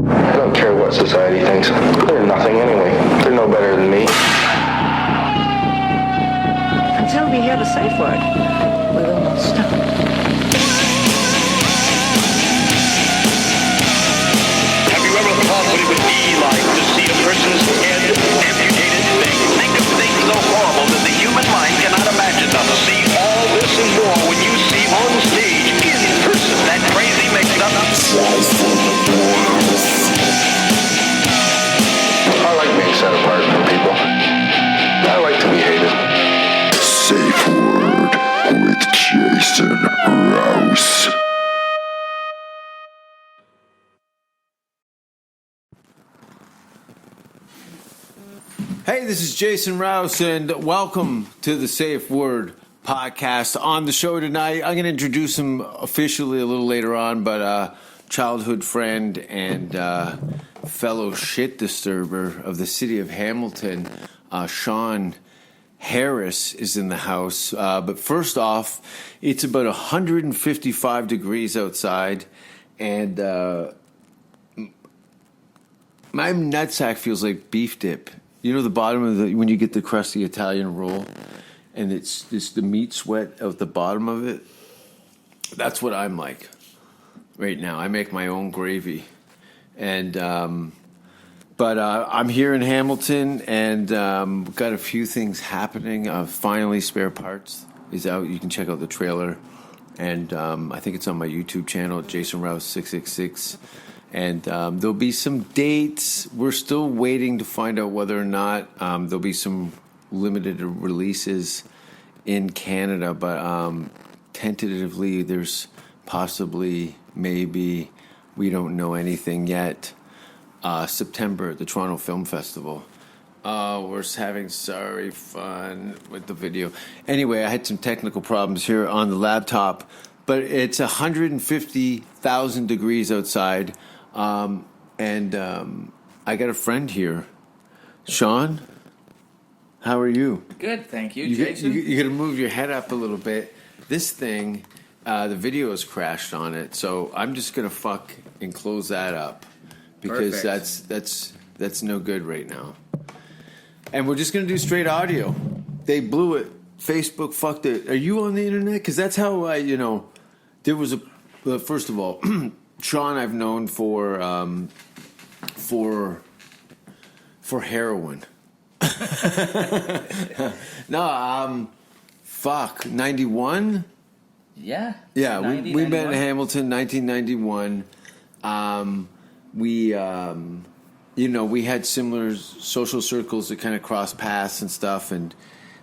I don't care what society thinks. They're nothing anyway. They're no better than me. Until we hear the safe word, we will not stop. Have you ever thought what it would be like to see a person's head amputated? Think of things so horrible that the human mind cannot imagine them. See all this and more when you see on stage, in person, that crazy mix-up. I like being set apart from people. I like to be hated. Safe Word with Jason Rouse. Hey, this is Jason Rouse, and welcome to the Safe Word podcast. On the show tonight, I'm going to introduce him officially a little later on, but childhood friend and fellow shit disturber of the city of Hamilton, Shawn Harris is in the house. But first off, it's about 155 degrees outside, and my nutsack feels like beef dip. You know the bottom of when you get the crusty Italian roll, and it's the meat sweat out the bottom of it. That's what I'm like right now. I make my own gravy, and but I'm here in Hamilton, and got a few things happening. Finally, Spare Parts is out. You can check out the trailer, and I think it's on my YouTube channel, Jason Rouse 666. And there'll be some dates. We're still waiting to find out whether or not there'll be some limited releases in Canada. But tentatively, there's possibly, maybe, we don't know anything yet. September, the Toronto Film Festival. We're having fun with the video. Anyway, I had some technical problems here on the laptop. But it's 150,000 degrees outside. And I got a friend here. Shawn, how are you? Good, thank you, Jason. You got to move your head up a little bit. This thing, the video has crashed on it, so I'm just going to fuck and close that up because that's no good right now. And we're just going to do straight audio. They blew it. Facebook fucked it. Are you on the internet? Because that's how there was first of all, Shawn I've known for heroin. No, 91? Yeah. Yeah, we met in Hamilton, 1991. We had similar social circles that kind of crossed paths and stuff, and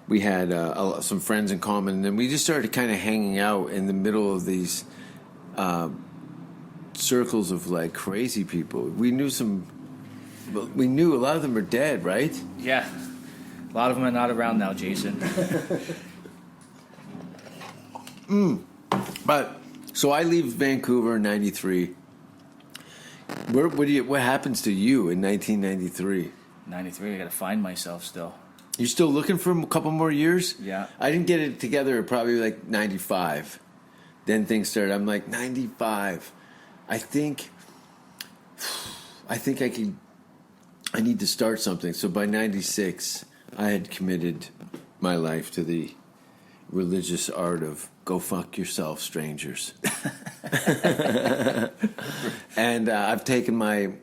we had some friends in common, and then we just started kind of hanging out in the middle of these circles of like crazy people. We knew a lot of them are dead, right? Yeah. A lot of them are not around now, Jason. But so I leave Vancouver in 93. What happens to you in 1993? 93, I gotta find myself still. You still looking for a couple more years? Yeah. I didn't get it together probably like 95. Then things started. I'm like 95. I think I need to start something. So by 96, I had committed my life to the religious art of go fuck yourself, strangers. And I've taken my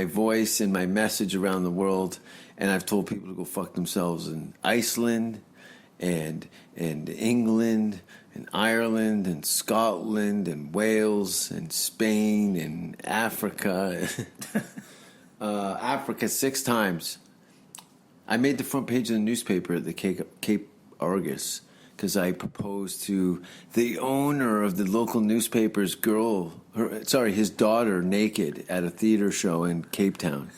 voice and my message around the world, and I've told people to go fuck themselves in Iceland and England and Ireland and Scotland and Wales and Spain and Africa. Africa 6 times. I made the front page of the newspaper at the Cape Argus because I proposed to the owner of the local newspaper's his daughter naked at a theater show in Cape Town.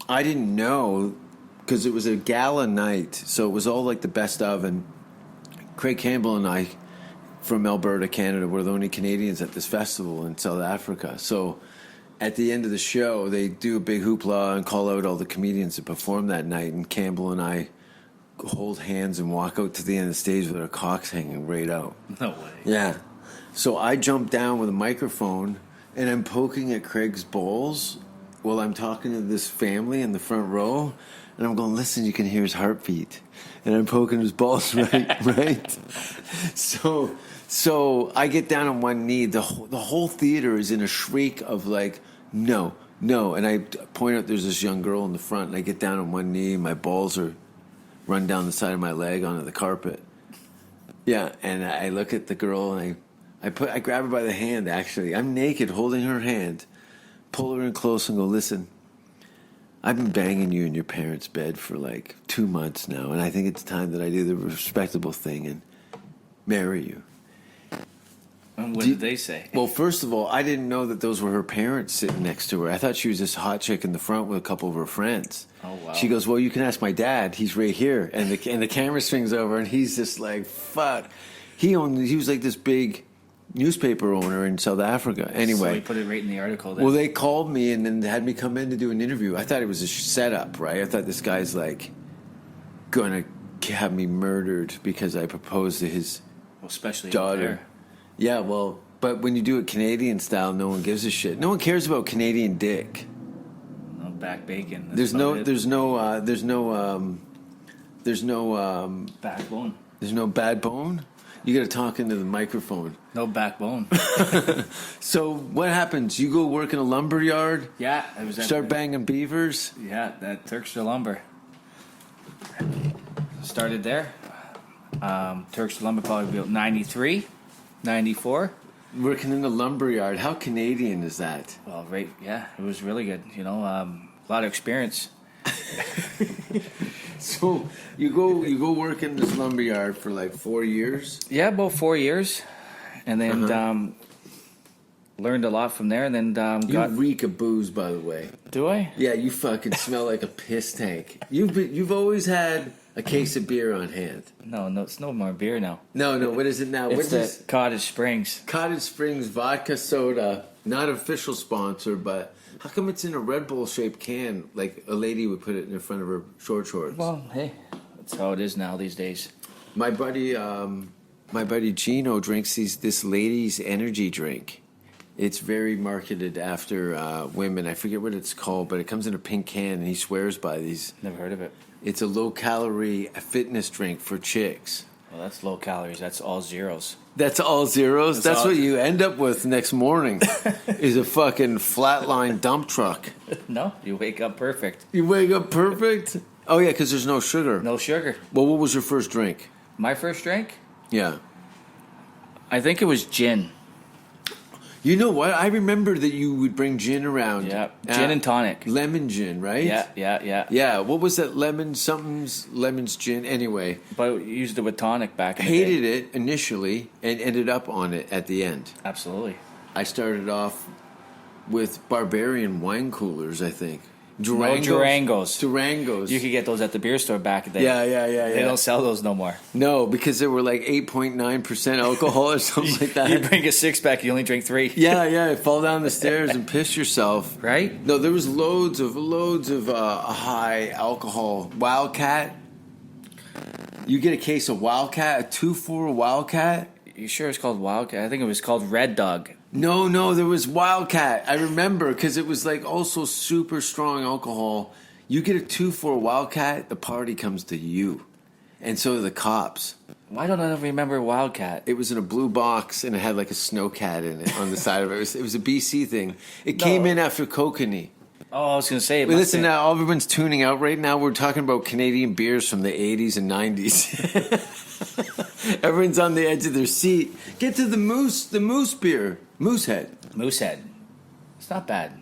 I didn't know because it was a gala night, so it was all like the best of, and Craig Campbell and I from Alberta, Canada, were the only Canadians at this festival in South Africa. So at the end of the show, they do a big hoopla and call out all the comedians that performed that night, and Campbell and I hold hands and walk out to the end of the stage with our cocks hanging right out. No way. Yeah. So I jump down with a microphone, and I'm poking at Craig's balls while I'm talking to this family in the front row, and I'm going, listen, you can hear his heartbeat, and I'm poking his balls, right. So I get down on one knee. The whole theater is in a shriek of like, no, and I point out there's this young girl in the front, and I get down on one knee. My balls are run down the side of my leg onto the carpet. Yeah, and I look at the girl, and I grab her by the hand. Actually, I'm naked, holding her hand, pull her in close, and go, listen. I've been banging you in your parents' bed for like 2 months now, and I think it's time that I do the respectable thing and marry you. And what did they say? Well, first of all, I didn't know that those were her parents sitting next to her. I thought she was this hot chick in the front with a couple of her friends. Oh, wow. She goes, well, you can ask my dad. He's right here. And the camera swings over, and he's just like, fuck. He was like this big newspaper owner in South Africa. Anyway. So he put it right in the article then. Well, they called me and then had me come in to do an interview. I thought it was a setup, right? I thought this guy's like going to have me murdered because I proposed to his especially daughter. Yeah, well, but when you do it Canadian style, no one gives a shit. No one cares about Canadian dick. No back bacon. There's no backbone. There's no bad bone. You got to talk into the microphone. No backbone. So what happens? You go work in a lumber yard? Yeah, it was start banging beavers? Yeah, that Churchill lumber. Started there. Churchill lumber probably built 93, 94. Working in a lumber yard. How Canadian is that? Well, right, yeah, it was really good. You know, a lot of experience. So you go work in this lumber yard for like 4 years? Yeah, about 4 years, and then learned a lot from there. And then you reek of booze, by the way. Do I? Yeah, you fucking smell like a piss tank. You've always had a case of beer on hand. No, it's no more beer now. No. What is it now? It's the Cottage Springs. Cottage Springs vodka soda. Not official sponsor, but how come it's in a Red Bull shaped can? Like a lady would put it in front of her short shorts. Well, hey, that's how it is now these days. My buddy Gino drinks this lady's energy drink. It's very marketed after women. I forget what it's called, but it comes in a pink can, and he swears by these. Never heard of it. It's a low-calorie fitness drink for chicks. Well, that's low calories. That's all zeros. That's all zeros? That's what you end up with next morning is a fucking flatline dump truck. No, you wake up perfect. You wake up perfect? Oh, yeah, because there's no sugar. No sugar. Well, what was your first drink? My first drink? Yeah. I think it was gin. You know what? I remember that you would bring gin around. Yeah, gin and tonic. Lemon gin, right? Yeah. Yeah, what was that? Lemon's gin? Anyway. But we used it with tonic back in the Hated day. it initially and ended up on it at the end. Absolutely. I started off with Barbarian wine coolers, I think. Durangos. You could get those at the beer store back in the day. Yeah. They don't sell those no more. No, because they were like 8.9% alcohol or something like that. You bring a six-pack, you only drink 3. Yeah. Fall down the stairs and piss yourself. Right? No, there was loads of high alcohol. Wildcat. You get a case of Wildcat, a 2-4 Wildcat. You sure it's called Wildcat? I think it was called Red Dog. No, there was Wildcat. I remember because it was like also super strong alcohol. You get a 2-4 Wildcat, the party comes to you. And so do the cops. Why don't I remember Wildcat? It was in a blue box and it had like a snowcat in it on the side of it. It was a BC thing. It came in after Kokanee. Oh, I was going to say... Listen now, everyone's tuning out right now. We're talking about Canadian beers from the 80s and 90s. Everyone's on the edge of their seat. Get to the moose beer. Moosehead. It's not bad.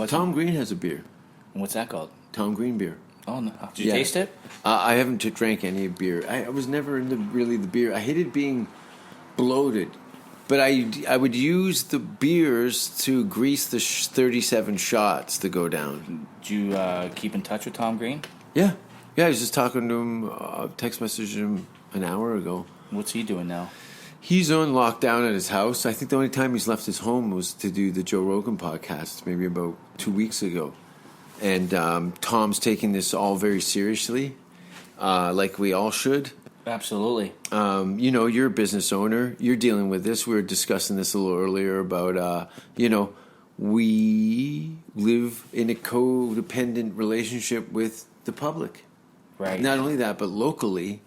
Tom Green has a beer. What's that called? Tom Green beer. Oh, no. Did you taste it? I haven't drank any beer. I was never into really the beer. I hated being bloated. But I would use the beers to grease the 37 shots to go down. Did you keep in touch with Tom Green? Yeah. I was just talking to him, text messaged him an hour ago. What's he doing now? He's on lockdown at his house. I think the only time he's left his home was to do the Joe Rogan podcast, maybe about 2 weeks ago. And Tom's taking this all very seriously, like we all should. Absolutely. You're a business owner. You're dealing with this. We were discussing this a little earlier about, we live in a codependent relationship with the public. Right. Not only that, but locally,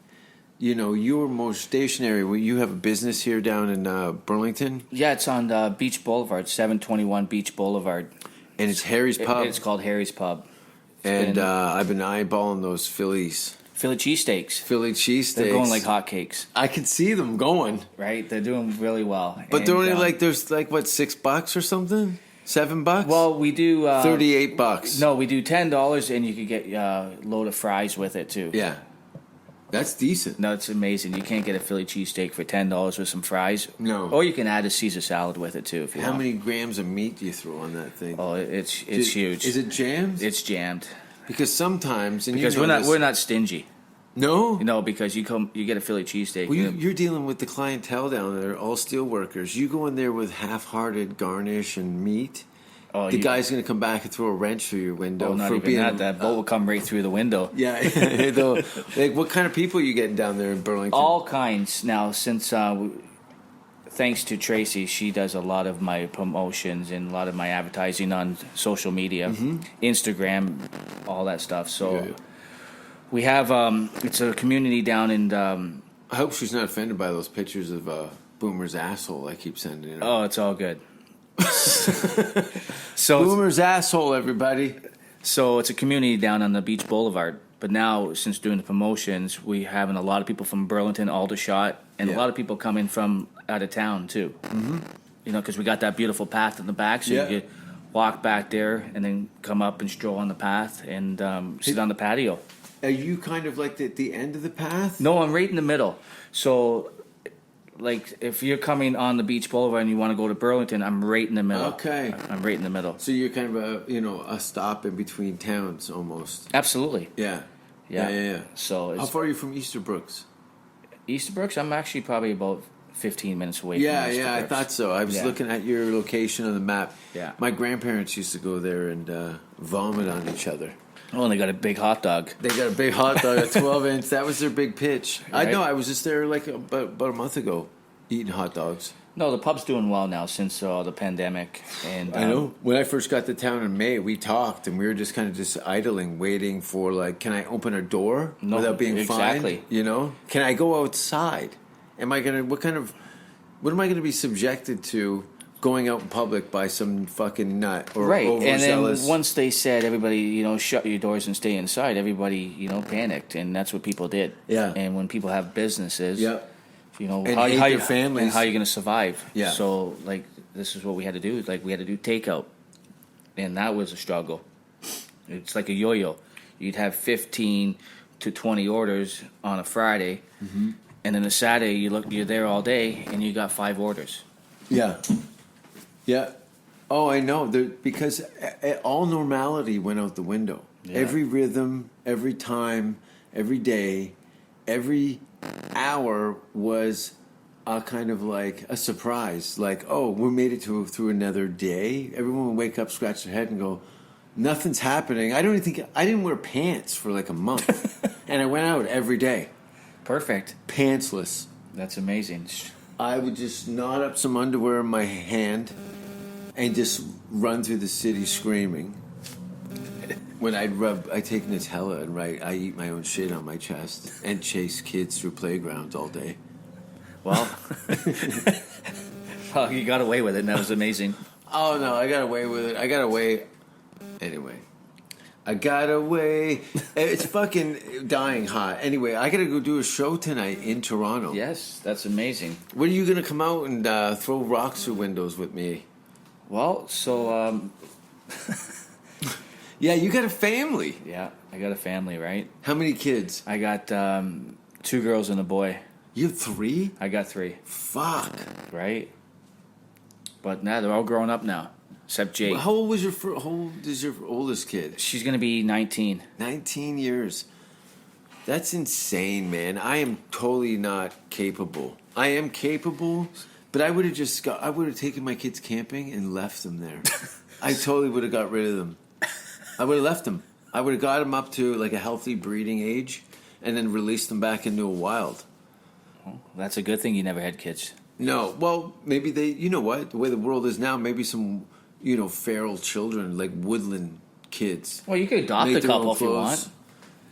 you know, you're more stationary. You have a business here down in Burlington, Yeah, it's on Beach Boulevard, 721 Beach Boulevard. and it's Harry's Pub. It's called Harry's Pub. and been- I've been eyeballing those Phillies. Philly cheesesteaks. Philly cheesesteaks. They're going like hotcakes, I can see them going. right? They're doing really well. But they're And, only like, there's like, what, $6 or something? $7? well, we do $38. No, we do $10, and you could get a load of fries with it too. Yeah. That's decent. No, it's amazing. You can't get a Philly cheesesteak for $10 with some fries. No. Or you can add a Caesar salad with it too if you How want. many grams of meat do you throw on that thing? Oh, it's huge. Is it jammed? It's jammed Because sometimes, and because you know we're not stingy. No? Because you get a Philly cheesesteak. Well, you're dealing with the clientele down there, all steel workers. You go in there with half-hearted garnish and meat. Oh, The guy's going to come back and throw a wrench through your window Oh, not for even being that. That bolt will come right through the window. Yeah, like what kind of people are you getting down there in Burlington? All kinds. Now, since thanks to Tracy, she does a lot of my promotions and a lot of my advertising on social media, Instagram, all that stuff. So Yeah. we have it's a community down in. I hope she's not offended by those pictures of Boomer's asshole I keep sending her. Oh, it's all good. So Boomer's asshole, everybody. So it's a community down on the Beach Boulevard. But now, since doing the promotions, we having a lot of people from Burlington, Aldershot, and a Yeah. lot of people coming from out of town too. Mm-hmm. You know, because we got that beautiful path in the back, so Yeah. you could walk back there and then come up and stroll on the path and sit on the patio. Are you kind of like at the end of the path? No, I'm right in the middle. So, like, if you're coming on the Beach Boulevard and you want to go to Burlington, I'm right in the middle. Okay. I'm right in the middle. So you're kind of a stop in between towns almost. Absolutely. Yeah. Yeah. Yeah. So How it's far are you from Easterbrooks? Easterbrooks. I'm actually probably about 15 minutes away. Yeah, from I Easterbrooks. thought so. I was Yeah. looking at your location on the map. Yeah. My grandparents used to go there and vomit on each other. Oh, and they got a big hot dog. They got a big hot dog, a 12-inch. That was their big pitch. I Right. know. I was just there like about a month ago, eating hot dogs. No, the pub's doing well now since the pandemic. And I know. When I first got to town in May, we talked and we were just kind of just idling, waiting for like, can I open a door No, without being exactly. fined? You know, can I go outside? Am I gonna? What am I gonna be subjected to going out in public by some fucking nut or Right, and then overzealous? once they said everybody, shut your doors and stay inside, everybody, panicked, and that's what people did. Yeah. And when people have businesses, Yep. And And how hate how their families. and how you going to survive. Yeah. So like this is what we had to do. Like we had to do takeout, and that was a struggle. It's like a yo-yo. You'd have 15 to 20 orders on a Friday, and then a Saturday you're there all day and you got 5 orders. Yeah. Yeah. Oh, I know. Because all normality went out the window. Yeah. Every rhythm, every time, every day, every hour was a kind of like a surprise. Like, oh, we made it through another day. Everyone would wake up, scratch their head, and go, nothing's happening. I didn't wear pants for like a month. And I went out every day, Perfect. pantsless. That's amazing. I would just knot up some underwear in my hand and just run through the city screaming. When I'd take Nutella and I eat my own shit on my chest and chase kids through playgrounds all day. Well, well, you got away with it, and that was amazing. Oh no, I got away with it. I got away. Anyway, I got away. It's fucking dying hot. Anyway, I gotta go do a show tonight in Toronto. Yes, that's amazing. When are you gonna come out and throw rocks through windows with me? Well, so Yeah, you got a family. yeah, I got a family, right? How many kids? I got 2 girls and a boy. You have 3? I got 3, Fuck. right? But now they're all grown up now, except Jake. How old was how old is your oldest kid? She's gonna be 19. 19 years. That's insane, man. I am totally not capable. I am capable, but I would have taken my kids camping and left them there. I totally would have got rid of them. I would have left them. I would have got them up to like a healthy breeding age and then released them back into a wild. That's a good thing you never had kids. No, well, maybe you know what? The way the world is now, maybe some feral children, like woodland kids. Well, you could adopt Make a their own couple if you clothes. want.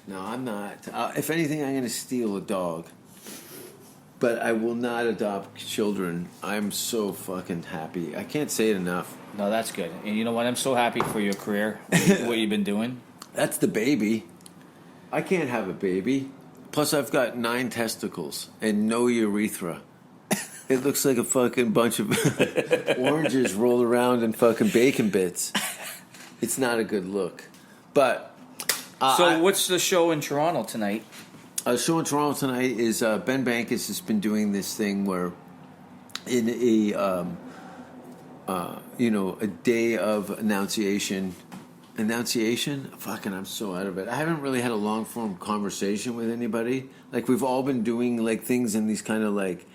No, I'm not. If anything, I'm going to steal a dog. But I will not adopt children. I'm so fucking happy. I can't say it enough. No, that's good. And you know what? I'm so happy for your career, what you've been doing. That's the baby. I can't have a baby. Plus, I've got 9 testicles and no urethra. It looks like a fucking bunch of oranges rolled around in fucking bacon bits. It's not a good look. But So what's the show in Toronto tonight? a show in Toronto tonight is Ben Bankus has been doing this thing where in a a day of annunciation. Fucking, I'm so out of it. I haven't really had a long form conversation with anybody. Like, we've all been doing like things in these kind of like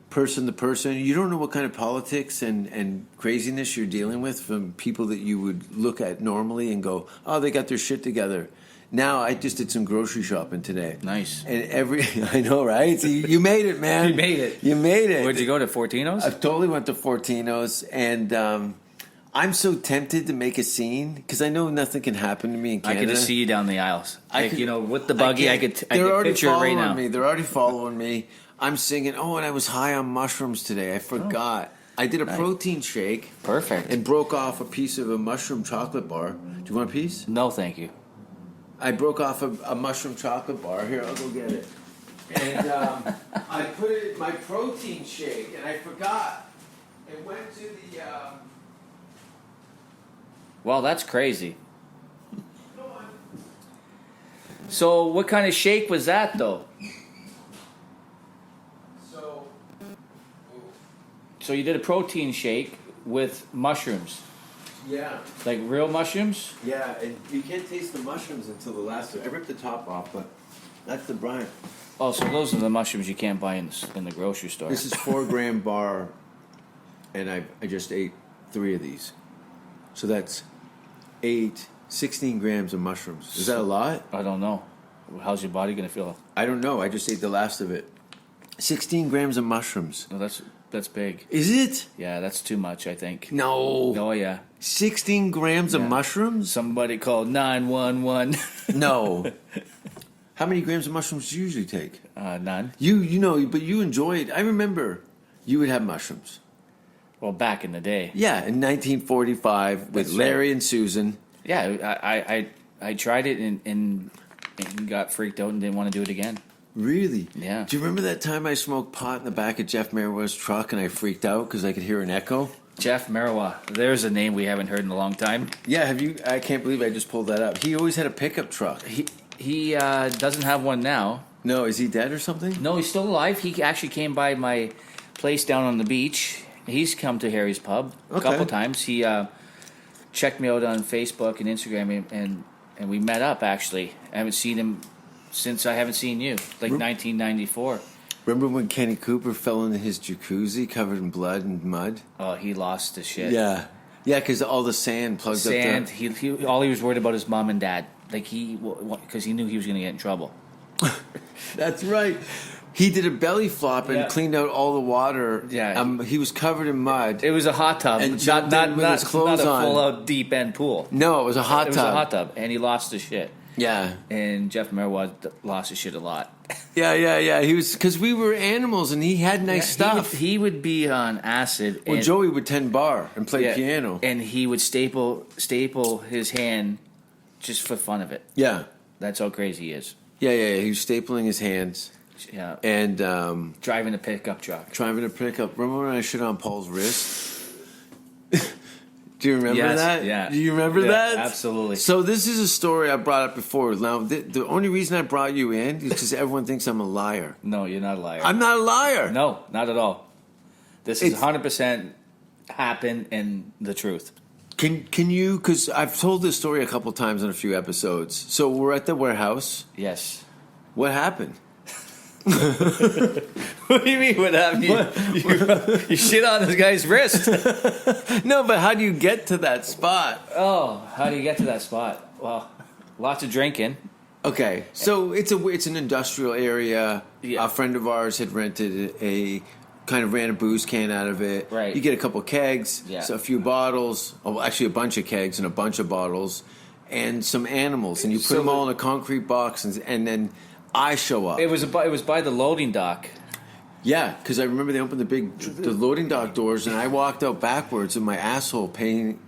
person to person. You don't know what kind of politics and craziness you're dealing with from people that you would look at normally and go, oh, they got their shit together. Now, I just did some grocery shopping today. Nice. And I know, right? So you made it, man. You made it. You made it. Where'd you go to Fortino's? I totally went to Fortino's, and I'm so tempted to make a scene because I know nothing can happen to me in I Canada. can just see you down the aisles. I could- With the buggy, I could picture it right now. They're already following me. I'm singing. Oh, and I was high on mushrooms today. I forgot. I did a protein shake. Perfect. And broke off a piece of a mushroom chocolate bar. Do you want a piece? No, thank you. I broke off a mushroom chocolate bar. Here, I'll go get it. And I put it in my protein shake, and I forgot. It went to the... Well, that's crazy. So what kind of shake was that, though? So you did a protein shake with mushrooms. Yeah. Like real mushrooms? Yeah, and you can't taste the mushrooms until the last one. I ripped the top off, but that's the brine. Oh, so those are the mushrooms you can't buy in the grocery store. This is 4-gram bar, and I just ate 3 of these. So that's 16 grams of mushrooms. Is that a lot? I don't know. How's your body going to feel? I don't know. I just ate the last of it. 16 grams of mushrooms. No, that's big. Is it? Yeah, that's too much, I think. No. Oh, yeah. 16 grams of mushrooms? Somebody called 911. No. How many grams of mushrooms do you usually take? None. But you enjoyed. I remember you would have mushrooms. Well, back in the day. Yeah, in 1945 with That's Larry and Susan. Yeah, I tried it and got freaked out and didn't want to do it again. Really? Yeah. Do you remember that time I smoked pot in the back of Jeff Merriwe's truck and I freaked out because I could hear an echo? Jeff Merriwa. There's a name we haven't heard in a long time. Yeah, have you? I can't believe I just pulled that up. He always had a pickup truck. He doesn't have one now. No, is he dead or something? No, he's still alive. He actually came by my place down on the beach. He's come to Harry's Pub a couple times. He checked me out on Facebook and Instagram, and we met up, actually. I haven't seen him since I haven't seen you, like 1994. Remember when Kenny Cooper fell into his jacuzzi covered in blood and mud? Oh, he lost his shit. Yeah. Yeah, because all the sand plugged up Sand. there. He all he was worried about his mom and dad. Like because he knew he was going to get in trouble. That's right. He did a belly flop and cleaned out all the water. Yeah. He was covered in mud. It was a hot tub, And jumped in with his clothes not a on. full out deep end pool. No, it was a hot It was tub. a hot tub, and he lost his shit. Yeah. And Jeff Merriwa lost his shit a lot. Yeah. He was, because we were animals and he had nice stuff. He would be on acid. Well, and, Joey would tend bar and play piano. and he would staple his hand just for fun of it. Yeah. That's how crazy he is. Yeah. He was stapling his hands Yeah, and driving a pickup truck. trying to pick up. Remember when I shit on Paul's wrist? Do you remember Yes, that? yeah. Do you remember Yeah, that? absolutely. So this is a story I brought up before. Now, the only reason I brought you in is because everyone thinks I'm a liar. No, you're not a liar. I'm not a liar. No, not at all. This is It's- 100% happened and the truth. Can you? Because I've told this story a couple times in a few episodes. So we're at the warehouse. Yes. What happened? What do you mean? What happened? You shit on this guy's wrist. No, but how do you get to that spot? Oh, how do you get to that spot? Well, lots of drinking. Okay, so it's an industrial area. Yeah. A friend of ours had rented a kind of ran a booze can out of it. Right. You get a couple kegs, Yeah. so a few bottles, actually a bunch of kegs and a bunch of bottles, and some animals, and you put them all in a concrete box, and then I show up. It was by the loading dock. Yeah, because I remember they opened the loading dock doors, and I walked out backwards with my asshole facing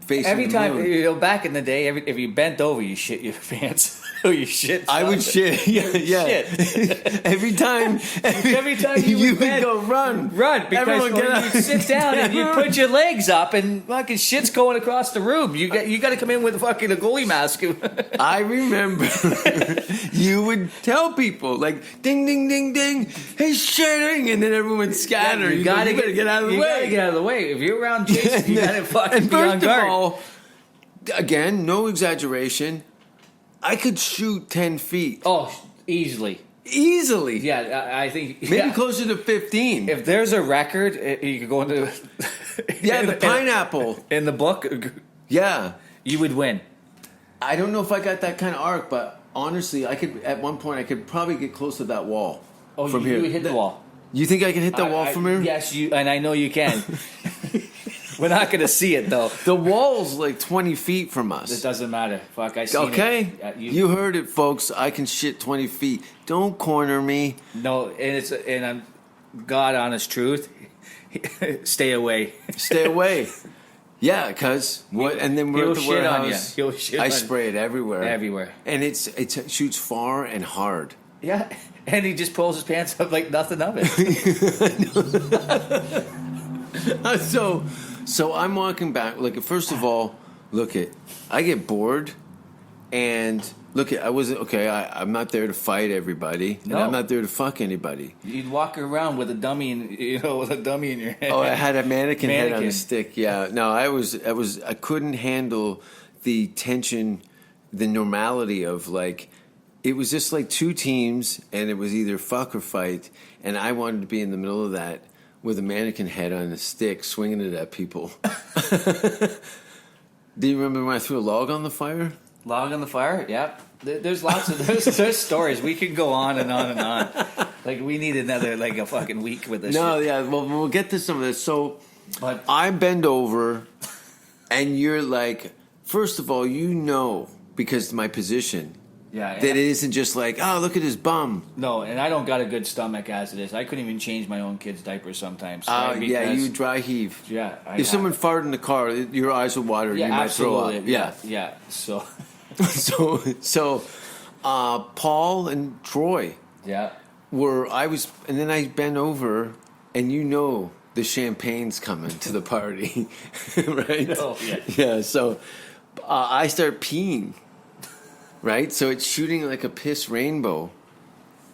Every the time, moon. back in the day, if you bent over, you shit your pants. Or you shit. I would shit. Yeah. Shit. Every time you would bend, go run. because Everyone get up. you sit down and you put your legs up and fucking shit's going across the room. You got to come in with fucking a goalie mask. I remember you would tell people like ding ding ding ding, hey shitting, and then everyone would scatter. You gotta get out of the You way. gotta get out of the way. If you're around Jason, you gotta fucking And be on first of guard. all, again, no exaggeration, I could shoot 10 feet Oh, easily. easily. Yeah, I think Maybe yeah. closer to 15. If there's a record, you could go into Yeah, the pineapple. in the book. Yeah. You would win. I don't know if I got that kind of arc, but honestly, I could at one point I could probably get close to that wall. Oh, from you here. would hit the wall. You think I can hit the wall from here? Yes, and I know you can. We're not going to see it though. The wall's like 20 feet from It us. doesn't matter. Fuck, I seen Okay, it. you heard it, folks. I can shit 20 feet. Don't corner me. No, and I'm God honest truth. Stay away. Stay away. Yeah, cuz what? And then we're He'll at the shit on you. warehouse. He'll shit I on you. spray it everywhere. Everywhere. And it shoots far and hard. Yeah, and he just pulls his pants up like nothing of it. So I'm walking back. Look, first of all, I get bored, and I wasn't okay. I'm not there to fight everybody, and No. I'm not there to fuck anybody. You'd walk around with a dummy, with a dummy in your head. Oh, I had a mannequin head on a Mannequin. stick. Yeah, no, I couldn't handle the tension, the normality of like. It was just like two teams, and it was either fuck or fight, and I wanted to be in the middle of that with a mannequin head on a stick, swinging it at people. Do you remember when I threw a log on the fire? Log on the fire. Yep. There's lots of there's stories. We could go on and on and on. Like we need another a fucking week with this. No, shit. yeah. Well, we'll get to some of this. So But I bend over, and you're like, first of all, because my position. yeah, That it isn't just like, oh, look at his bum. no, and I don't got a good stomach as it is. I couldn't even change my own kid's diapers sometimes. Oh, right? yeah, Because- you dry heave. Yeah. If someone farted in the car, your eyes will water. yeah, you might absolutely. throw up. Yeah. So So, Paul and Troy yeah. and then I bent over, and the champagne's coming to the party, right? Oh, yeah. Yeah. So, I start peeing, right? So it's shooting like a piss rainbow.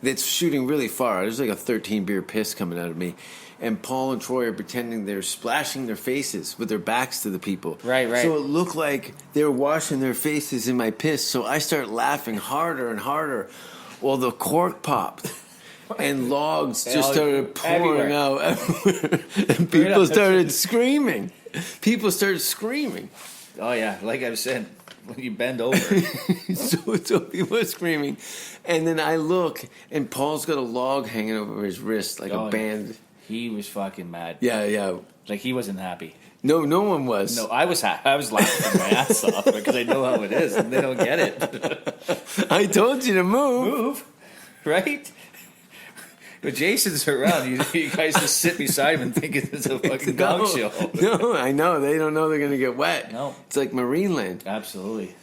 It's shooting really far. There's like a 13 beer piss coming out of me. And Paul and Troy are pretending they're splashing their faces with their backs to the people. Right. So it looked like they were washing their faces in my piss. So I start laughing harder and harder. Well, the cork popped. And logs just started pouring out everywhere. And people started screaming. Oh yeah, like I said, when you bend over. So people are screaming. And then I look, and Paul's got a log hanging over his wrist like Oh, a band. He was fucking mad. Yeah. Like he wasn't happy. No one was. No, I was happy. I was laughing my ass off because I know how it is, and they don't get it. I told you to move. Move, right? But Jason's around. You guys just sit beside him and think it's a fucking dog show. No, I know. They don't know they're going to get wet. No. It's like Marineland. Absolutely.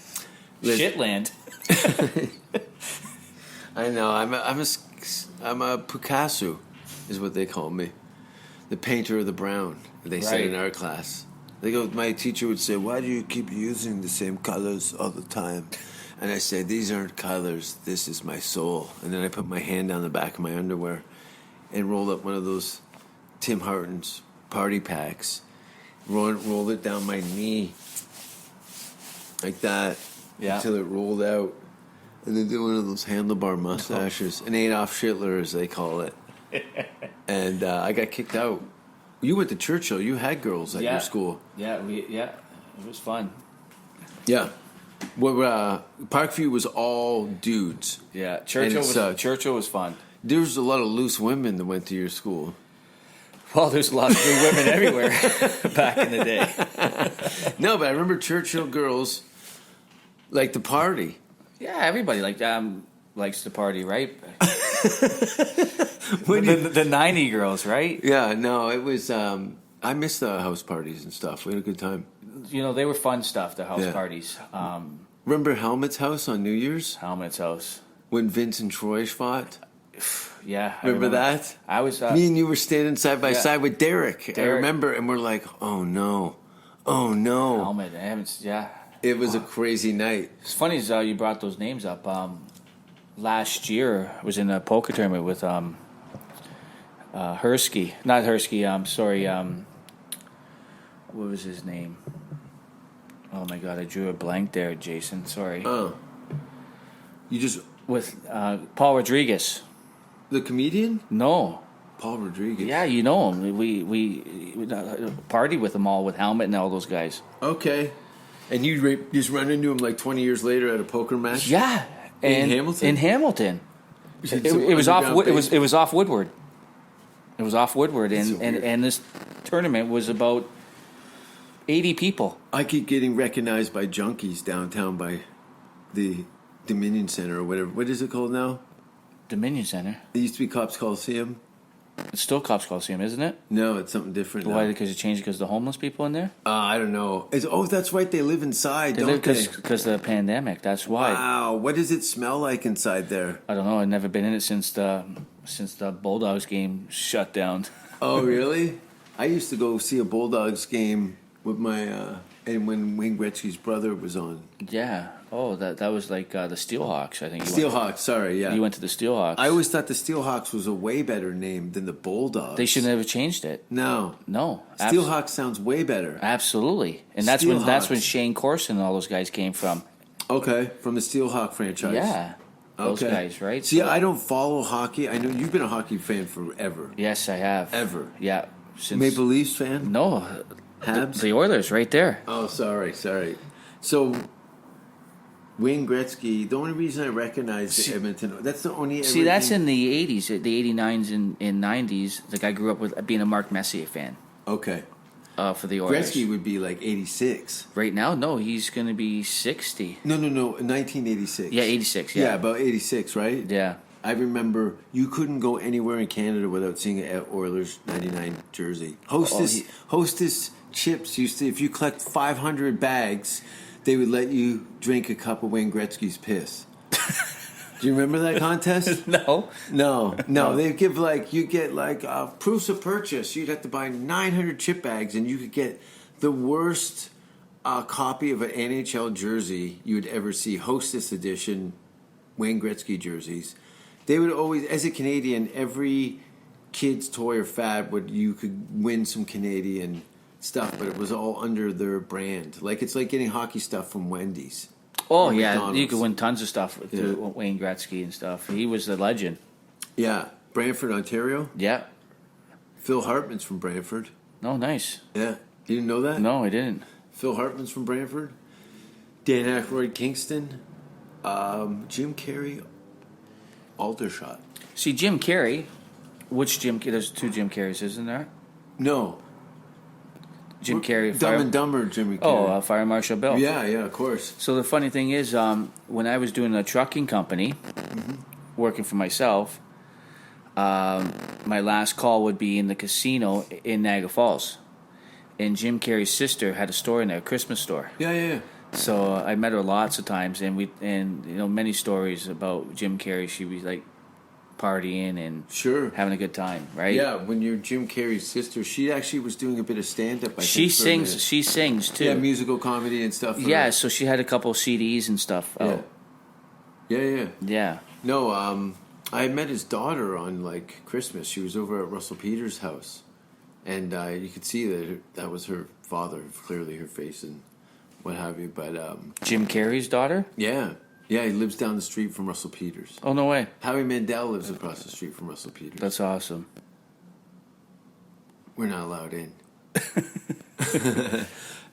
Listen. Shitland. I know. I'm a Picasso, is what they call me. The painter of the brown, they said in Right. our class. They go. My teacher would say, "Why do you keep using the same colors all the time?" And I say, "These aren't colors. This is my soul." And then I put my hand down the back of my underwear and rolled up one of those Tim Hortons party packs. Rolled it down my knee like that until it rolled out. And then did one of those handlebar mustaches, an Adolf Hitler, as they call it. And I got kicked out. You went to Churchill. You had girls at your school. Yeah, it was fun. Yeah. Well, Parkview was all dudes. Yeah, And it sucked. Churchill was fun. There was a lot of loose women that went to your school. Well, there's lots of good women everywhere back in the day. No, but I remember Churchill girls like to party. Yeah, everybody likes to party, right? The 90 girls, right? Yeah, no, it was. I miss the house parties and stuff. We had a good time. You know, they were fun stuff, the house Yeah. parties. Remember Helmet's house on New Year's Helmet's house. when Vince and Troy fought? Yeah. I Remember that? I was... Me and you were standing side by yeah. side with Derek. I Derek. remember, and we're like, "Oh no, oh no!" Helmet. I haven't... Yeah. It was a crazy night. It's funny as you brought those names up. Last year, I was in a poker tournament with Hersky. Not Hersky, sorry. What was his name? Oh my God, I drew a blank there, Jason. Sorry. Oh, you just With Paul Rodriguez. the comedian No. Paul Rodriguez. Yeah, you know him. We party with them all, with Helmet and all those guys. Okay. And you just run into him like 20 years later at a poker match. Yeah. In Hamilton? In Hamilton. Some It was off. underground It was off Woodward. It was off Woodward, That's so and weird. and this tournament was about 80 people. I keep getting recognized by junkies downtown by the Dominion Center or whatever. What is it called now? Dominion Center. It used to be Cops Coliseum. It's still Cops Coliseum, isn't it? No, it's something different now. Why? Because it changed because the homeless people in there. I don't know. That's right. They live inside, don't they? Because the pandemic. That's why. Wow. What does it smell like inside there? I don't know. I've never been in it since the Bulldogs game shut down. Oh, really? I used to go see a Bulldogs game with my and when Wayne Gretzky's brother was on. Yeah. Oh, that was like the Steelhawks. I think Steelhawks. Sorry, yeah. You went to the Steelhawks. I always thought the Steelhawks was a way better name than the Bulldogs. They should never changed it. No. No. Steelhawks sounds way better. Absolutely, and that's when Steelhawks. Shane Corson and all those guys came from. Okay, from the Steelhawk franchise. Yeah, those Okay. guys, right? See, So- I don't follow hockey. I know you've been a hockey fan forever. Yes, I have. Ever. Yeah. Since Maple Leafs fan? No, Habs? the Oilers, right there. Oh, sorry. So, Wayne Gretzky, the only reason I recognize the Edmonton, that's the only... See, that's in the '80s, the '89s and '90s. Like I grew up with being a Mark Messier fan Okay. for the Oilers. Gretzky would be like 86. Right now, no, he's going to be 60. No, 1986. Yeah, 86. Yeah, Yeah, about 86, right? yeah. I remember you couldn't go anywhere in Canada without seeing an Oilers 99 jersey. Hostess Chips used to, if you collect 500 bags, they would let you drink a cup of Wayne Gretzky's piss. Do you remember that contest? No. No. They give you get proofs of purchase. You'd have to buy 900 chip bags, and you could get the worst copy of an NHL jersey you would ever see. Hostess edition Wayne Gretzky jerseys. They would always, as a Canadian, every kid's toy or fad you could win some Canadian stuff, but it was all under their brand. Like it's like getting hockey stuff from Wendy's. Oh or yeah, McDonald's. you could win tons of stuff with Wayne Gretzky and stuff. He was a legend. Yeah, Brantford, Ontario. Yeah. Phil Hartman's from Brantford. Oh, nice. Yeah, you didn't know that? No, I didn't. Phil Hartman's from Brantford. Dan Aykroyd, Kingston. Jim Carrey, Aldershot. See, Jim Carrey. Which Jim? There's two Jim Carreys, isn't there? No, Jim Carrey. Dumb and Dumber, Jimmy Carrey. Oh, Fire Marshal Bill. yeah, of course. So the funny thing is, when I was doing a trucking company, working for myself, my last call would be in the casino in Niagara Falls, and Jim Carrey's sister had a store in there, a Christmas store. Yeah. So I met her lots of times, and many stories about Jim Carrey. She'd be like partying and Sure. having a good time, right? Yeah, when you're Jim Carrey's sister, she actually was doing a bit of stand-up. She think, for a minute. sings. She sings too. Yeah, musical comedy and stuff. Yeah, so she had a couple CDs and stuff. Yeah. Oh, yeah. No, I met his daughter on Christmas. She was over at Russell Peters' house, and you could see that was her father, clearly her face and what have you. But Jim Carrey's daughter. yeah, he lives down the street from Russell Peters. Oh no way! Howie Mandel lives across the street from Russell Peters. That's awesome. We're not allowed in.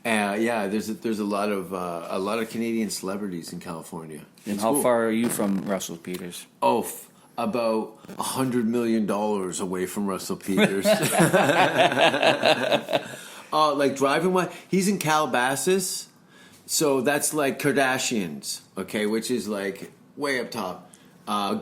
Yeah, there's a lot of Canadian celebrities in California. And It's how cool. far are you from Russell Peters? Oh, about $100 million away from Russell Peters. Like driving one, he's in Calabasas, so that's like Kardashians, okay, which is like way up top.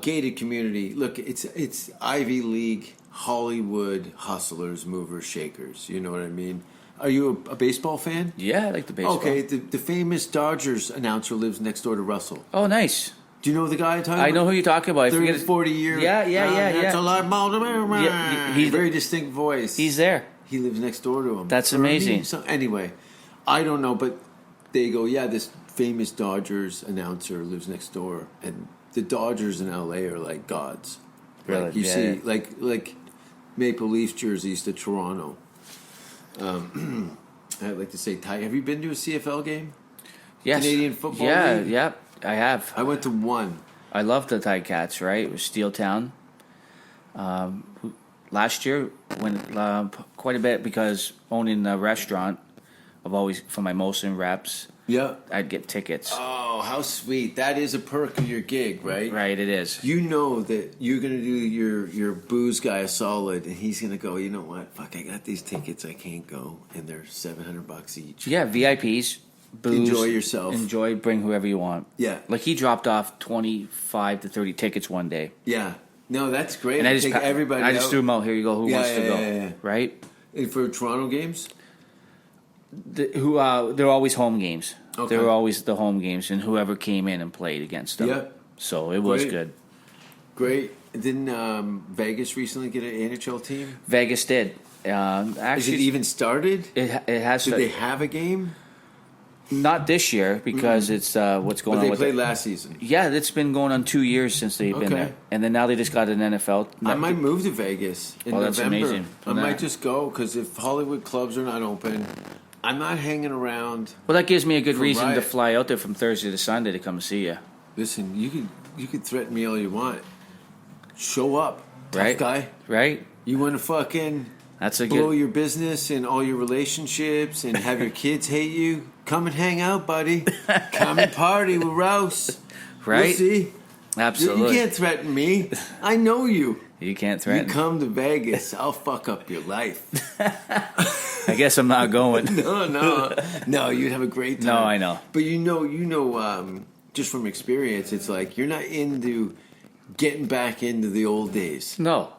Gated community. Look, it's Ivy League, Hollywood hustlers, movers, shakers. You know what I mean? Are you a baseball fan? Yeah, I like the baseball. Okay, the famous Dodgers announcer lives next door to Russell. Oh, nice. Do you know the guy I'm talking about? I know who you're talking about. I 30, forget his- 40 years. Yeah. That's a lot. Yeah, he's very distinct voice. He's there. He lives next door to him. That's Or me. amazing. So anyway, I don't know, but they go, yeah, this famous Dodgers announcer lives next door, and the Dodgers in LA are like gods. Really? Like you Yeah, see, yeah. like Maple Leaf jerseys to Toronto. I'd like to say, Ty, have you been to a CFL game? Yes. Canadian football Yeah, league? yeah, I have. I went to one. I love the Ticats, right? It was Steeltown. Last year, went quite a bit because owning a restaurant, I've always, for my Molson reps, Yeah. I'd get tickets. Oh, how sweet. That is a perk of your gig, right? Right, it is. You know that you're going to do your booze guy a solid, and he's going to go, you know what? Fuck, I got these tickets. I can't go. And they're $700 each. Yeah, VIPs, booze. Enjoy yourself. Enjoy, bring whoever you want. Yeah. Like he dropped off 25 to 30 tickets one day. Yeah. No, that's great. And I just, Take everybody I just out. threw them out. Here you go. Who Yeah, wants to yeah, go? yeah. Right? And for Toronto games? They're always home games. Okay. They were always the home games, and whoever came in and played against them. Yeah. So it was Great. good. Great. Didn't Vegas recently get an NHL team? Vegas did. Is Actually, it even started? it has Did to, they have a game? not this year because it's what's going But on they with played it. last season. Yeah, it's been going on 2 years since they've been Okay. there, and then now they just got an NFL. I might move to Vegas in Oh, that's November. amazing. I Yeah. might just go because if Hollywood clubs are not open, I'm not hanging around. Well, that gives me a good From reason to Riot. fly out there from Thursday to Sunday to come see you. Listen, you could threaten me all you want. Show up, tough Right. guy. Right? You want to fucking That's a blow good. your business and all your relationships and have your kids hate you? Come and hang out, buddy. Come and party with Rouse. We'll Right? see. Absolutely. You can't threaten me. I know you. You can't You threaten. come to Vegas, I'll fuck up your life. I guess I'm not going. No, you'd have a great time. No, I know. But you know, just from experience, it's like you're not into getting back into the old days. No,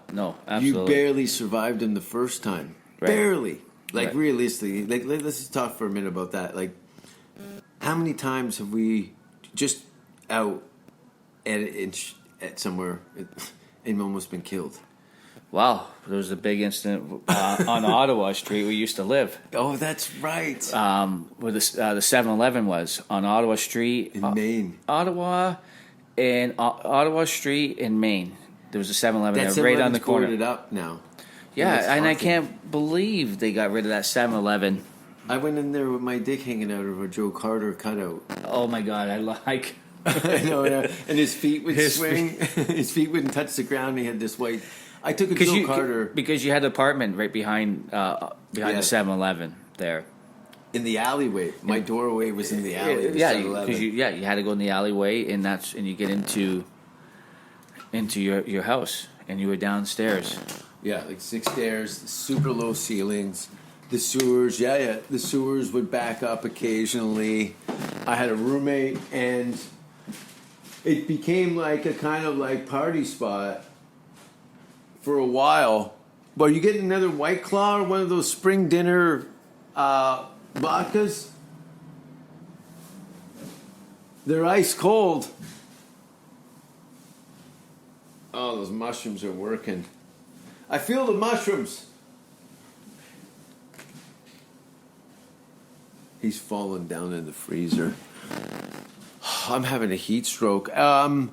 absolutely. You barely survived them the first time. Right. Barely. Like Right. realistically, like let's just talk for a minute about that. Like, how many times have we just out at somewhere and almost been killed? Wow, there was a big incident on Ottawa Street we used to live. Oh, that's right. Where the 7-Eleven was on Ottawa Street In Maine. Ottawa Street in Maine. There was a 7-Eleven That's there right on the corner. boarded up now. Yeah, That's and I haunted. can't believe they got rid of that 7-Eleven. I went in there with my dick hanging out of a Joe Carter cutout. Oh my god, I like. I know, yeah. And his feet would His swing. His feet wouldn't touch the ground. He had this white. I took a Joe Carter because you had an apartment right behind Yeah. the 7-Eleven there. in the alleyway. My doorway was in the alley. of the Yeah, 7-Eleven. because you had to go in the alleyway, and you get into your house, and you were downstairs. Yeah, like 6 stairs, super low ceilings. The sewers, yeah. The sewers would back up occasionally. I had a roommate, and it became like a kind of like party spot for a while. But you getting another White Claw or one of those spring dinner vodkas? They're ice cold. Oh, those mushrooms are working. I feel the mushrooms. He's fallen down in the freezer. I'm having a heat stroke. I've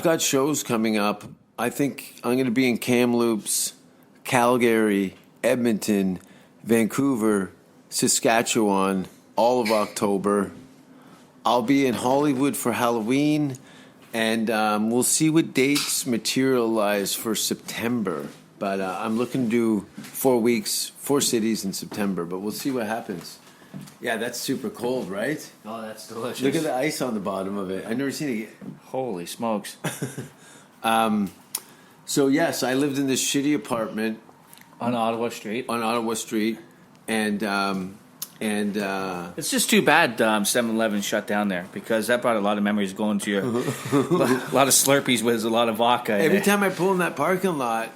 got shows coming up. I think I'm going to be in Kamloops, Calgary, Edmonton, Vancouver, Saskatchewan, all of October. I'll be in Hollywood for Halloween, and we'll see what dates materialize for September. But I'm looking to do 4 weeks, 4 cities in September, but we'll see what happens. Yeah, that's super cold, right? Oh, that's delicious. Look at the ice on the bottom of it. I've never seen it. Holy smokes. So yes, I lived in this shitty apartment On Ottawa Street. on Ottawa Street, and It's just too bad 7-Eleven shut down there because that brought a lot of memories going to your... a lot of Slurpees with a lot of vodka in every it. time I pull in that parking lot,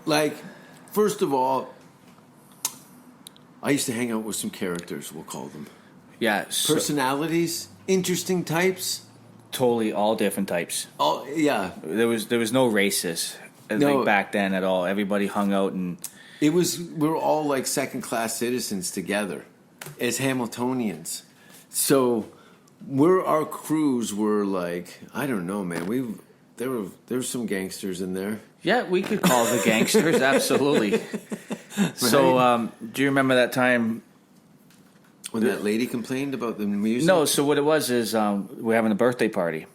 like, first of all, I used to hang out with some characters, we'll call them. Yeah. Personalities, interesting types. Totally all different types. Oh, yeah. There was no races No. like back then at all. Everybody hung out and... We were all like second-class citizens together as Hamiltonians. So our crews were like, I don't know, man. There were some gangsters in there. Yeah, we could call the gangsters, absolutely. So, do you remember that time? When that lady complained about the music? No, so what it was is we're having a birthday party.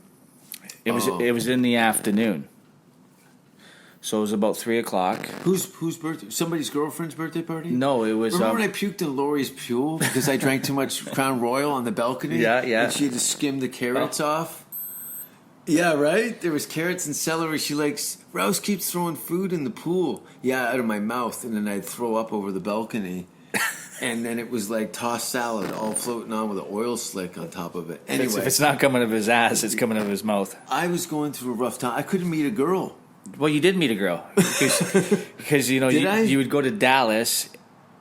It was in the afternoon. So it was about 3:00. Whose birthday? Somebody's girlfriend's birthday party? No, it was... Remember when I puked in Lori's pool because I drank too much Crown Royal on the balcony? Yeah, yeah. And she had to skim the carrots off? Yeah, right? There was carrots and celery. She likes... Rouse keeps throwing food in the pool. Yeah, out of my mouth. And then I'd throw up over the balcony. And then it was like tossed salad all floating on with an oil slick on top of it. Anyway. If it's not coming out of his ass, it's coming out of his mouth. I was going through a rough time. I couldn't meet a girl. Well, you did meet a girl. Because you know, Did I? you would go to Dallas.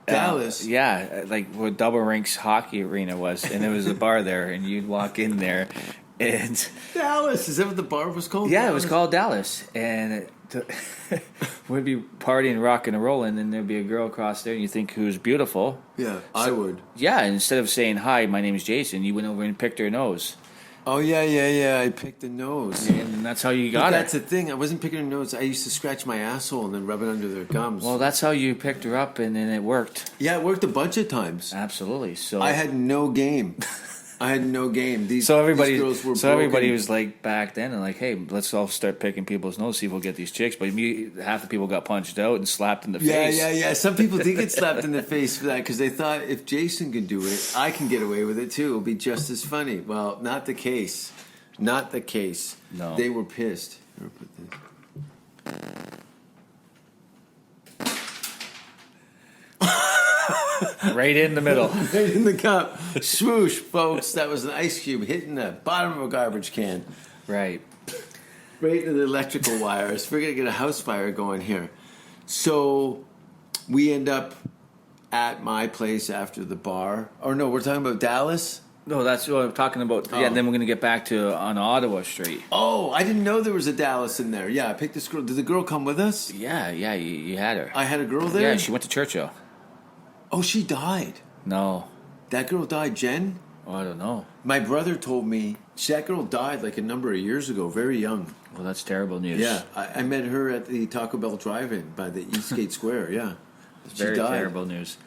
Dallas? Yeah, like where Double Rinks Hockey Arena was. And there was a bar there. And you'd walk in there. And Dallas. Is that what the bar was called? yeah, it Dallas? was called Dallas. And we'd be partying, rocking and rolling. And there'd be a girl across there. And you think who was beautiful. Yeah, I would. Yeah, and instead of saying, hi, my name is Jason, you went over and picked her nose. Oh, yeah. I picked a nose. And that's how you But got that's her. the thing. I wasn't picking a nose. I used to scratch my asshole and then rub it under their gums. Well, that's how you picked her up, and then it worked. Yeah, it worked a bunch of times. Absolutely. So I had no game. These everybody, these girls were everybody broken. was like back then, and like, hey, let's all start picking people's nose, see if we'll get these chicks. But half the people got punched out and slapped in the face. Yeah. Some people did get slapped in the face for that because they thought if Jason can do it, I can get away with it too. It'll be just as funny. Well, not the case. Not the case. No. They were pissed. Here, put this. Right in the middle. Right in the cup. Swoosh, folks. That was an ice cube hitting the bottom of a garbage can. Right. Right into the electrical wires. We're going to get a house fire going here. So we end up at my place after the bar. Or no, we're talking about Dallas? No, that's what I'm talking about. Yeah, Oh. then we're going to get back to on Ottawa Street. Oh, I didn't know there was a Dallas in there. Yeah, I picked this girl. Did the girl come with us? Yeah, you had her. I had a girl there? Yeah, she went to Churchill. Oh, she died. No. That girl died, Jen? Oh, I don't know. My brother told me that girl died like a number of years ago, very young. Well, that's terrible news. Yeah, I met her at the Taco Bell drive-in by the Eastgate Square, yeah. She Very died. terrible news.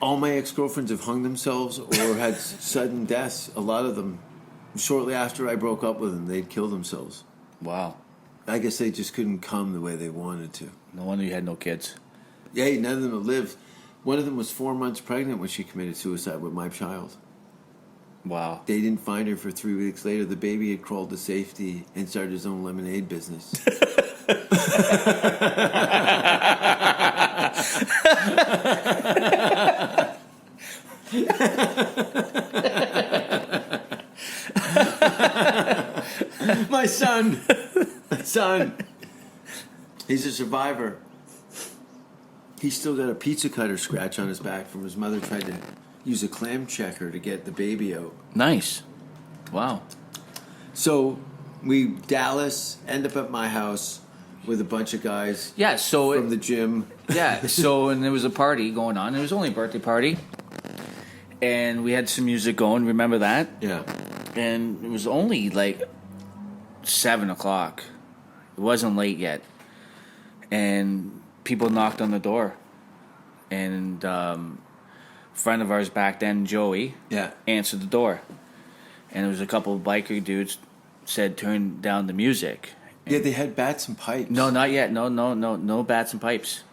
All my ex-girlfriends have hung themselves or had sudden deaths. A lot of them, shortly after I broke up with them, they'd kill themselves. Wow. I guess they just couldn't come the way they wanted to. No wonder you had no kids. Yeah, none of them have lived. One of them was 4 months pregnant when she committed suicide with my child. Wow. They didn't find her for 3 weeks later. The baby had crawled to safety and started his own lemonade business. My son, he's a survivor. He's still got a pizza cutter scratch on his back from his mother trying to use a clam checker to get the baby out. Nice. Wow. So Dallas end up at my house with a bunch of guys Yeah, so from the gym. yeah, so and there was a party going on. It was only a birthday party. And we had some music going, remember that? Yeah. And it was only like 7:00. It wasn't late yet. And people knocked on the door. And a friend of ours back then, Joey, Yeah. answered the door. And there was a couple of biker dudes said turn down the music. Yeah, they had bats and pipes. No, not yet. No bats and pipes.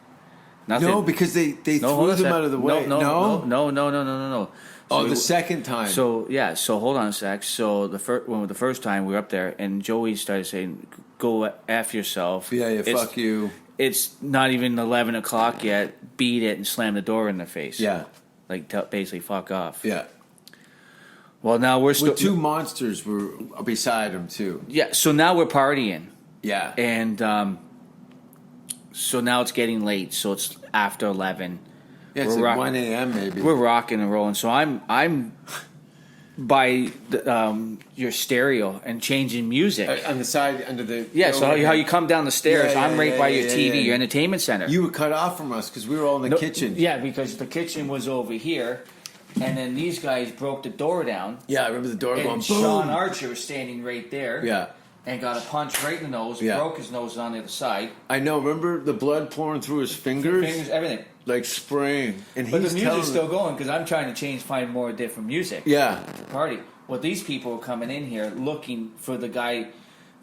Nothing. No, because they No, threw hold on a them sec. out of the way. No. Oh, we- the second time. So yeah, so hold on a sec. So the first time we were up there, and Joey started saying, "Go f yourself." yeah, It's- fuck you. It's not even 11 o'clock yet. Beat it and slam the door in their face. Yeah, like basically fuck off. yeah. Well, now we're still Well, two monsters were beside him too. Yeah, so now we're partying, Yeah, and so now it's getting late. So it's after 11. yeah. It's We're like rock- 1 a.m. maybe. We're rocking and rolling. So I'm by your stereo and changing music. On the side under the Yeah, so how you come down the stairs, Yeah, yeah, I'm right yeah, by yeah, your yeah, TV, yeah. your entertainment center. You were cut off from us because we were all in the No, kitchen. Yeah, because the kitchen was over here, and then these guys broke the door down. Yeah, I remember the door going And boom. Shawn Archer was standing right there. Yeah, And got a punch right in the nose, Yeah. broke his nose on the other side. I know. Remember the blood pouring through his fingers, Fingers, everything. like spraying, and But he's the telling music's still going because I'm trying to find more different music. Yeah, Party. Well, these people were coming in here looking for the guy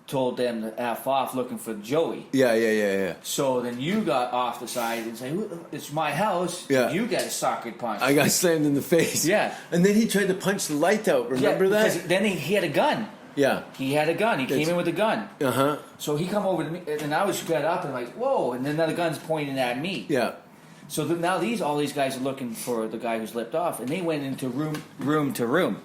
told them to F off looking for Joey. yeah. So then you got off the side and say, it's my house. Yeah. You get a socket punch. I got slammed in the face. Yeah. And then he tried to punch the light out. Remember because that? then he had a gun. Yeah. He had a gun. He came in with a gun. Uh-huh. So he come over to me, and I was got up and like, whoa, and then the gun's pointing at me. Yeah. So now all these guys are looking for the guy who's lipped off, and they went into room to room.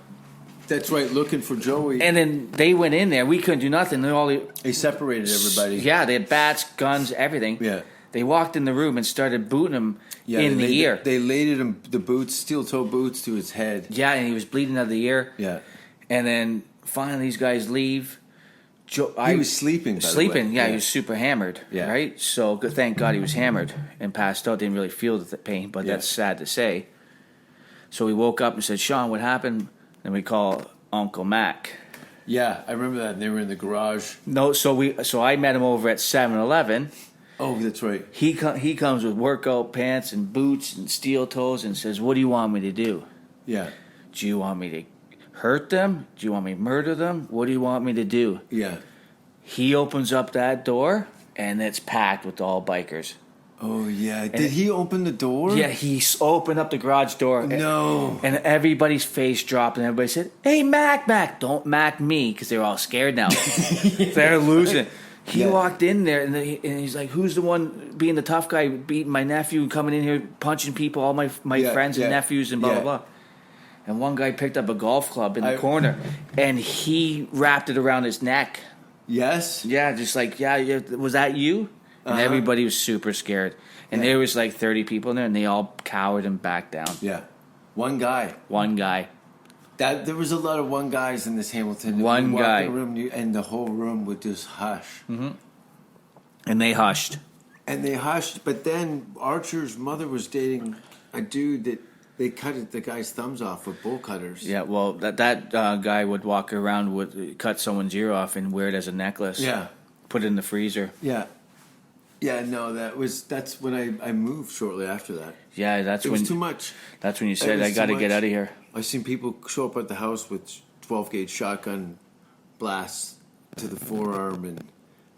That's right, looking for Joey. And then they went in there. We couldn't do nothing. They separated everybody. Yeah, they had bats, guns, everything. Yeah. They walked in the room and started booting him Yeah, in the ear. They laid him the boots, steel-toe boots to his head. Yeah, and he was bleeding out of the ear. Yeah. And then finally these guys leave. He was sleeping, by the Sleeping, way. yeah, he was super hammered. Yeah. Right? So thank God he was hammered and passed out. Didn't really feel the pain, but Yeah. that's sad to say. So we woke up and said, Shawn, what happened? And we call Uncle Mac. Yeah, I remember that. They were in the garage. No, so I met him over at 7-Eleven. Oh, that's right. He comes with workout pants and boots and steel toes and says, what do you want me to do? Yeah. Do you want me to hurt them? Do you want me to murder them? What do you want me to do? Yeah. He opens up that door, and it's packed with all bikers. Oh, yeah. Did he open the door? Yeah, he opened up the garage door. No. And everybody's face dropped, and everybody said, hey, Mac, don't Mac me, because they're all scared now. They're losing it. He Yeah. walked in there, and he's like, who's the one being the tough guy, beating my nephew, and coming in here, punching people, all my Yeah, friends yeah, and nephews, and blah, yeah. blah, blah. And one guy picked up a golf club in the corner, and he wrapped it around his neck. Yes? Yeah, just like, yeah, was that you? And Uh-huh. everybody was super scared. And Yeah. there was like 30 people in there, and they all cowered and backed down. Yeah. One guy. One guy. There was a lot of one guys in this Hamilton. One You walk guy. in the room, and the whole room would just hush. And they hushed. And they hushed, but then Archer's mother was dating a dude that they cut the guy's thumbs off with bowl cutters. Yeah, well, that guy would walk around, would cut someone's ear off and wear it as a necklace. Yeah. Put it in the freezer. Yeah. Yeah, no, that's when I moved shortly after that. Yeah, that's It when was too much. That's when you It said, was I got to too get much. out of here. I've seen people show up at the house with 12-gauge shotgun blasts to the forearm and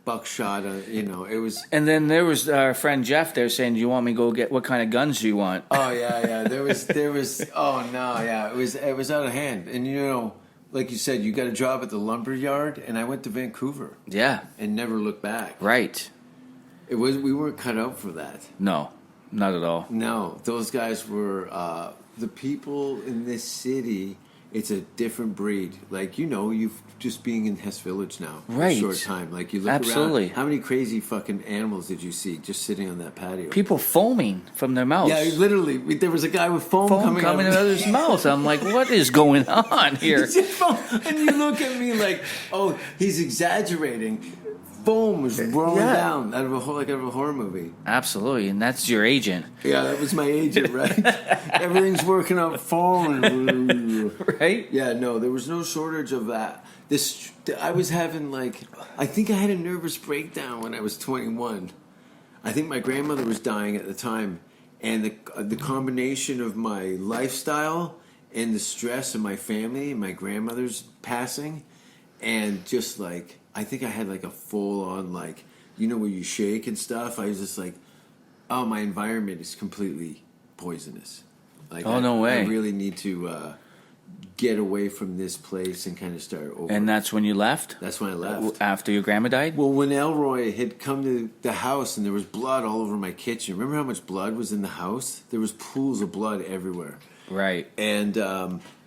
buckshot. It was. And then there was our friend Jeff there saying, do you want me to go get, what kind of guns do you want? Oh yeah. There was. Oh no, yeah. It was out of hand. And like you said, you got a job at the lumber yard, and I went to Vancouver Yeah, and never looked back. right. We weren't cut out for that. No, not at all. No, those guys were the people in this city. It's a different breed. Like you've just being in Hess Village now for Right. a short time. Like you look Absolutely. around. How many crazy fucking animals did you see just sitting on that patio? People foaming from their mouths. Yeah, literally. There was a guy with foam, Foam coming coming out out of his mouth. I'm like, what is going on here? And you look at me like, oh, he's exaggerating. Foam was rolling Yeah. down out of a horror movie. Absolutely, and that's your agent. Yeah, that was my agent, right? Everything's working out fine. Right? Yeah, no, there was no shortage of that. I was having I think I had a nervous breakdown when I was 21. I think my grandmother was dying at the time, and the combination of my lifestyle and the stress of my family, my grandmother's passing, and just I think I had a full on where you shake and stuff. I was just oh, my environment is completely poisonous. Like, Oh, no way. I really need to get away from this place and kind of start over. And that's when you left? That's when I left. After your grandma died? Well, when Elroy had come to the house and there was blood all over my kitchen. Remember how much blood was in the house? There was pools of blood everywhere. Right. And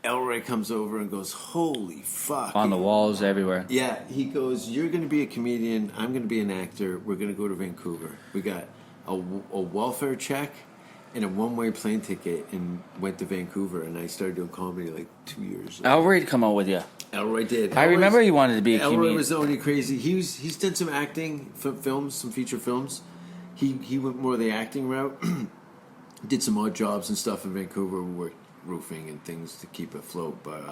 Elroy comes over and goes, holy fuck. On the walls everywhere. Yeah, he goes, you're going to be a comedian. I'm going to be an actor. We're going to go to Vancouver. We got a welfare check and a one-way plane ticket and went to Vancouver. And I started doing comedy like 2 years. Elroy come out with you. Elroy did. I remember he wanted to be a Elroy comedian. was the only crazy. He's done some acting films, some feature films. He went more the acting route. Did some odd jobs and stuff in Vancouver. We worked roofing and things to keep it afloat. But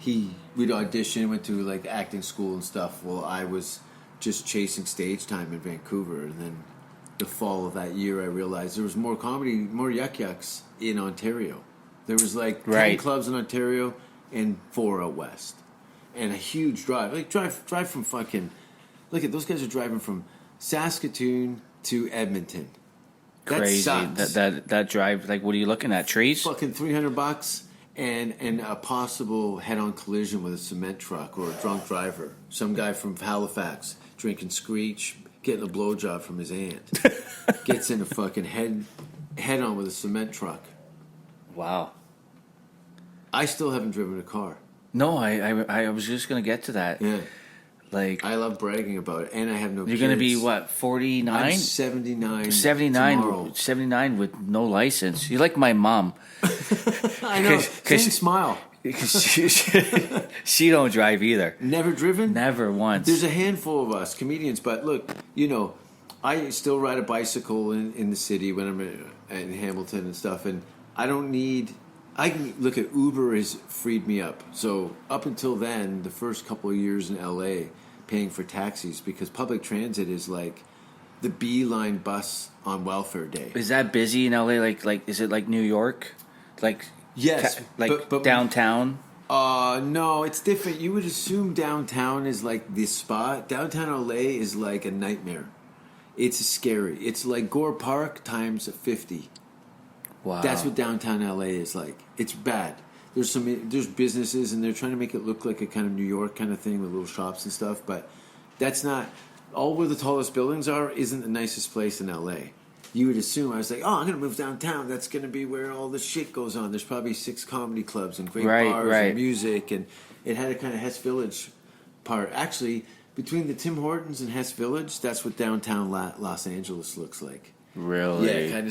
we'd audition, went to like acting school and stuff. Well, I was just chasing stage time in Vancouver, and then the fall of that year, I realized there was more comedy, more yucks in Ontario. There was like 10 clubs in Ontario and 4 out west, and a huge drive. Like drive from fucking. Look at those guys are driving from Saskatoon to Edmonton. Crazy. That sucks. That drive, like, what are you looking at? Trees? Fucking $300 and a possible head-on collision with a cement truck or a drunk driver. Some guy from Halifax drinking screech, getting a blowjob from his aunt, gets in a fucking head-on with a cement truck. Wow. I still haven't driven a car. No, I was just going to get to that. Yeah. Like, I love bragging about it, and I have no kids. You're going to be, what, 49? I'm 79 79, 79 with no license. You're like my mom. I know. Same smile. She don't drive either. Never driven? Never once. There's a handful of us comedians, but look, I still ride a bicycle in the city when I'm in Hamilton and stuff, and I can look at Uber has freed me up. So up until then, the first couple of years in LA, paying for taxis because public transit is like the B-line bus on welfare day. Is that busy in LA? Like is it like New York? Like yes, but downtown? No, it's different. You would assume downtown is like the spot. Downtown LA is like a nightmare. It's scary. It's like Gore Park times 50. Wow. That's what downtown LA is like. It's bad. There's businesses and they're trying to make it look like a kind of New York kind of thing with little shops and stuff, but that's not all where the tallest buildings are isn't the nicest place in LA. You would assume I was like, I'm gonna move downtown. That's gonna be where all the shit goes on. There's probably 6 comedy clubs and great bars and music, and it had a kind of Hess Village part. Actually, between the Tim Hortons and Hess Village, that's what downtown Los Angeles looks like. Really? Yeah, kind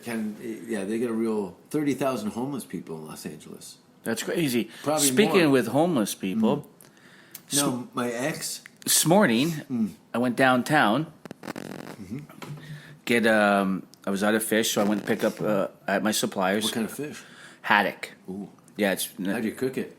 of. Yeah, they get a real 30,000 homeless people in Los Angeles. That's crazy. Probably Speaking more. with homeless people, No, my ex. this morning I went downtown. I was out of fish, so I went to pick up at my suppliers. What kind of fish? Haddock. Ooh. Yeah, it's. How do you cook it?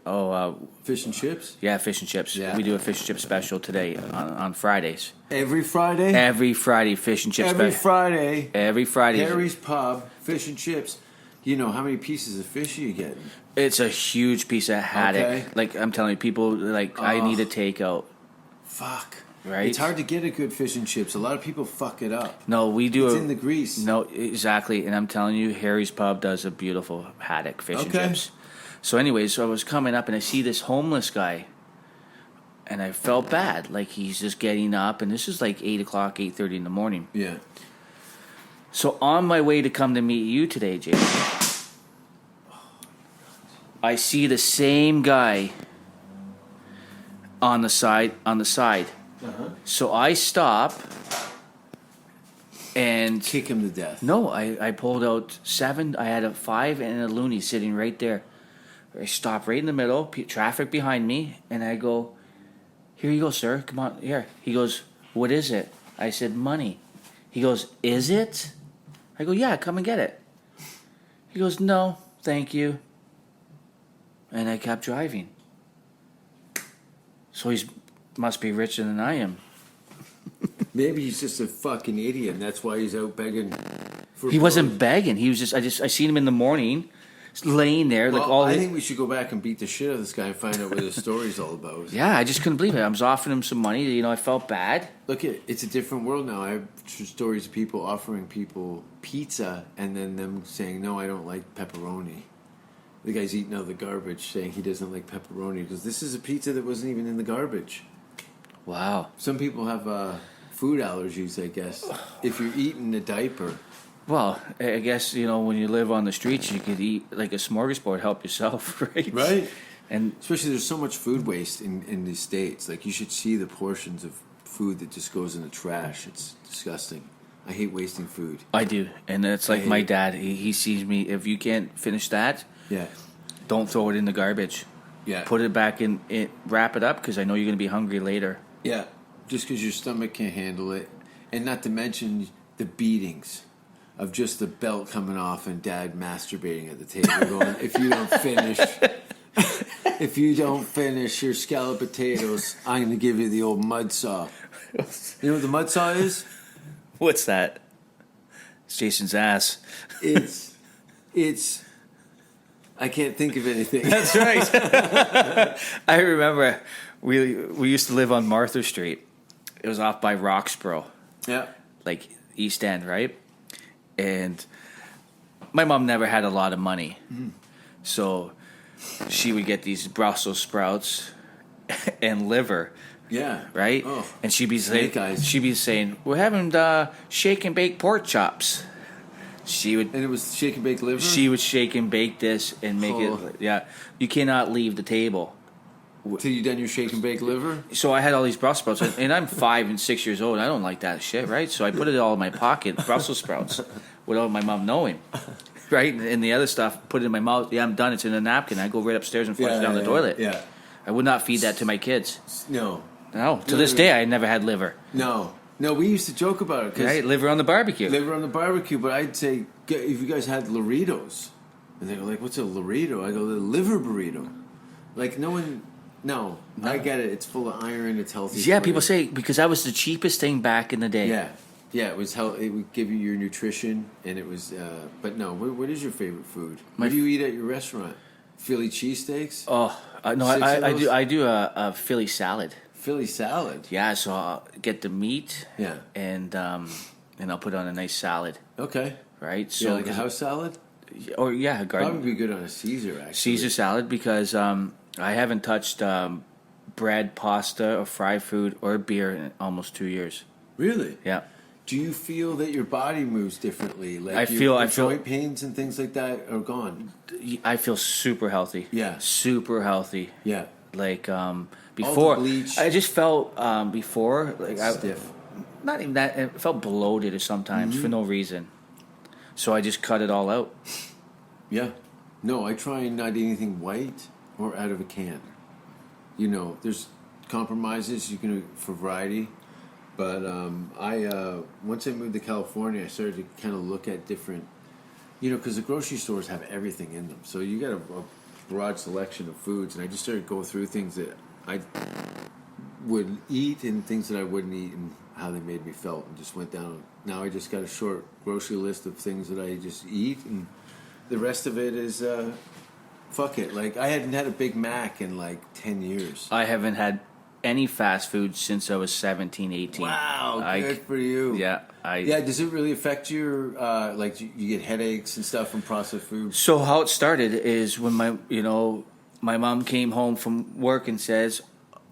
Fish and chips? Yeah, fish and chips. Yeah. We do a fish and chip special today on Fridays. Every Friday? Every Friday, fish and chips. Every Friday. Every Friday. Harry's Pub, fish and chips. You know, how many pieces of fish are you getting? It's a huge piece of haddock. Okay. Like, I'm telling you, people, like, I need a takeout. Fuck. Right? It's hard to get a good fish and chips. A lot of people fuck it up. No, we do. It's in the grease. No, exactly. And I'm telling you, Harry's Pub does a beautiful haddock fish and chips. So anyway, so I was coming up and I see this homeless guy. And I felt bad. Like, he's just getting up. And this is like 8 o'clock, 8:30 in the morning. Yeah. So on my way to come to meet you today, Jason, I see the same guy on the side. Uh-huh. So I stop and Kick him to death. no, I pulled out 7. I had a 5 and a loony sitting right there. I stop right in the middle, traffic behind me, and I go, "Here you go, sir. Come on, here." He goes, "What is it?" I said, "Money." He goes, "Is it?" I go, "Yeah, come and get it." He goes, "No, thank you." And I kept driving. So he must be richer than I am. Maybe he's just a fucking idiot, and that's why he's out begging for He wasn't begging. He was just I seen him in the morning, laying there, like all. I think we should go back and beat the shit out of this guy and find out what his story's all about. Yeah, I just couldn't believe it. I was offering him some money. You know, I felt bad. Look, it's a different world now. I have stories of people offering people pizza and then them saying, "No, I don't like pepperoni." The guy's eating out of the garbage, saying he doesn't like pepperoni because this is a pizza that wasn't even in the garbage. Wow. Some people have food allergies, I guess. If you're eating a diaper. Well, I guess, you know, when you live on the streets, you could eat like a smorgasbord, help yourself, right? Right. And especially there's so much food waste in these states. Like, you should see the portions of food that just goes in the trash. It's disgusting. I hate wasting food. I do. And it's like my dad. He sees me, if you can't finish that, don't throw it in the garbage. Yeah. Put it back in, wrap it up, because I know you're going to be hungry later. Yeah. Just because your stomach can't handle it. And not to mention the beatings of just the belt coming off and dad masturbating at the table going, if you don't finish your scalloped potatoes, I'm going to give you the old mud saw. You know what the mud saw is? What's that? It's Jason's ass. It's I can't think of anything. That's right. I remember we used to live on Martha Street. It was off by Roxborough. Yeah. Like East End, right? And my mom never had a lot of money. So she would get these Brussels sprouts and liver. Yeah. Right? Oh. And she'd be Snake saying, we're having shake and bake pork chops. And it was shake and bake liver? She would shake and bake this and make it. Yeah. You cannot leave the table. Till you done your shake and bake liver? So I had all these Brussels sprouts, and I'm 5 and 6 years old. I don't like that shit, right? So I put it all in my pocket, Brussels sprouts, without my mom knowing, right? And the other stuff, put it in my mouth. Yeah, I'm done. It's in a napkin. I go right upstairs and flush it down the toilet. Yeah. I would not feed that to my kids. No. No. To this day, I never had liver. No. No, we used to joke about it. Right? Liver on the barbecue. Liver on the barbecue, but I'd say, if you guys had Loritos, and they go like, what's a Lorito? I go, the liver burrito. Like, no one... No, I get it. It's full of iron. It's healthy. Yeah, people say because that was the cheapest thing back in the day. Yeah, it was it would give you your nutrition, and it was. But no, what is your favorite food? What do you eat at your restaurant? Philly cheesesteaks? Oh no, I do a Philly salad. Philly salad. Yeah, so I'll get the meat. Yeah, and I'll put on a nice salad. Okay. Right. So like a house salad. Or a garden. Probably be good on a Caesar. Actually, Caesar salad because I haven't touched bread, pasta, or fried food or beer in almost 2 years. Really? Yeah. Do you feel that your body moves differently? Like I feel joint pains and things like that are gone. I feel super healthy. Yeah. Super healthy. Yeah. Like before, bleach. I just felt before like stiff. Not even that. It felt bloated or sometimes for no reason. So I just cut it all out. Yeah. No, I try and not eat anything white or out of a can. You know, there's compromises you can for variety, but I once I moved to California, I started to kind of look at different, you know, because the grocery stores have everything in them, so you got a broad selection of foods, and I just started going through things that I would eat and things that I wouldn't eat and how they made me felt, and just went down. Now I just got a short grocery list of things that I just eat, and the rest of it is. Fuck it. Like, I hadn't had a Big Mac in, 10 years. I haven't had any fast food since I was 17, 18. Wow, good for you. Yeah. Yeah, does it really affect your, you get headaches and stuff from processed food? So how it started is when my mom came home from work and says,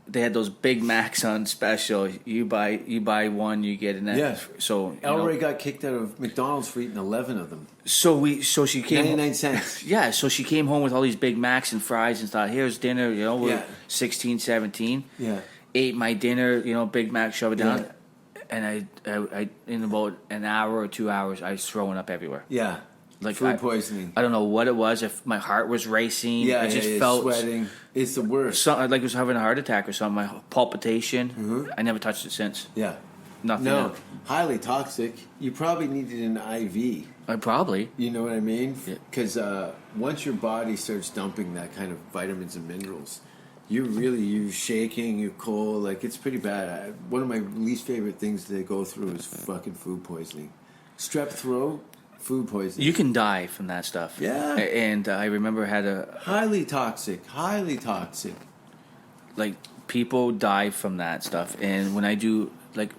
they had those Big Macs on special. You buy one, you get an extra. Yeah. So Elroy got kicked out of McDonald's for eating 11 of them. So she came 99 cents. Yeah, so she came home with all these Big Macs and fries and thought, here's dinner, we're 16, 17. Yeah. Ate my dinner, Big Mac, shove it down. And I in about an hour or 2 hours, I was throwing up everywhere. Yeah. Like food poisoning. I don't know what it was. If my heart was racing, yeah, I just felt sweating. It's the worst. Something like I was having a heart attack or something. My palpitation. Mm-hmm. I never touched it since. Yeah, nothing. No, else. Highly toxic. You probably needed an IV. I probably. You know what I mean? Because Yeah. Once your body starts dumping that kind of vitamins and minerals, you're shaking, you're cold. Like, it's pretty bad. One of my least favorite things to go through is fucking food poisoning. Strep throat. food poisoning. You can die from that stuff. Yeah. And I remember had Highly toxic. like people die from that stuff. And when I do like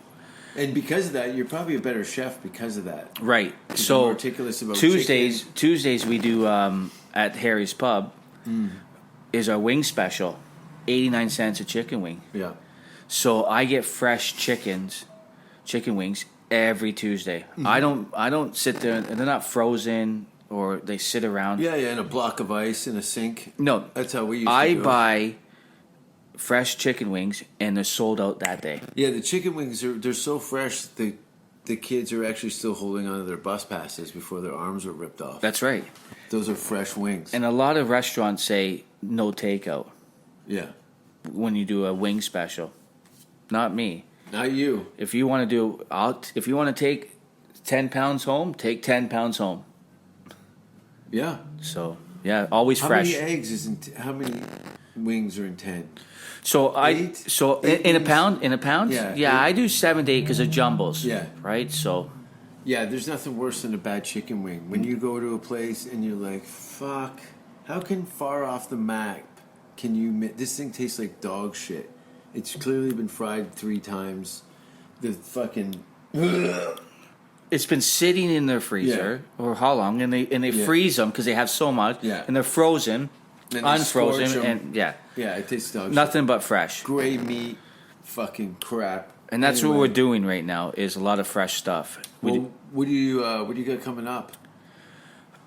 And because of that, you're probably a better chef because of that. right, 'Cause so you're meticulous about Tuesdays we do at Harry's Pub is our wing special, 89 cents a chicken wing. Yeah. So I get fresh chicken wings every Tuesday. I don't sit there and they're not frozen or they sit around. Yeah, and a block of ice in a sink. No, That's how we used to I do it. buy fresh chicken wings and they're sold out that day. Yeah, the chicken wings they're so fresh. The kids are actually still holding onto their bus passes before their arms were ripped off. That's right. Those are fresh wings. And a lot of restaurants say no takeout Yeah, when you do a wing special. Not me. not you. If you want to if you want to take 10 pounds home, take 10 pounds home. Yeah. So yeah, always How fresh. many eggs is in? How many wings are in 10? So Eight? in a wings? pound, Yeah, eight. I do 7 to 8 because of jumbos. Yeah. Right. So Yeah, there's nothing worse than a bad chicken wing. When you go to a place and you're like, fuck, how can far off the map can you... This thing tastes like dog shit. It's clearly been fried 3 times. The fucking... it's been sitting in their freezer or how long, and they freeze them because they have so much, Yeah. and they're frozen, And they scorch unfrozen, 'em. and yeah, Yeah, it tastes dog shit. nothing but fresh. Gray meat, fucking crap. And that's what Anyway, we're doing right now is a lot of fresh stuff. Well, what do you got coming up?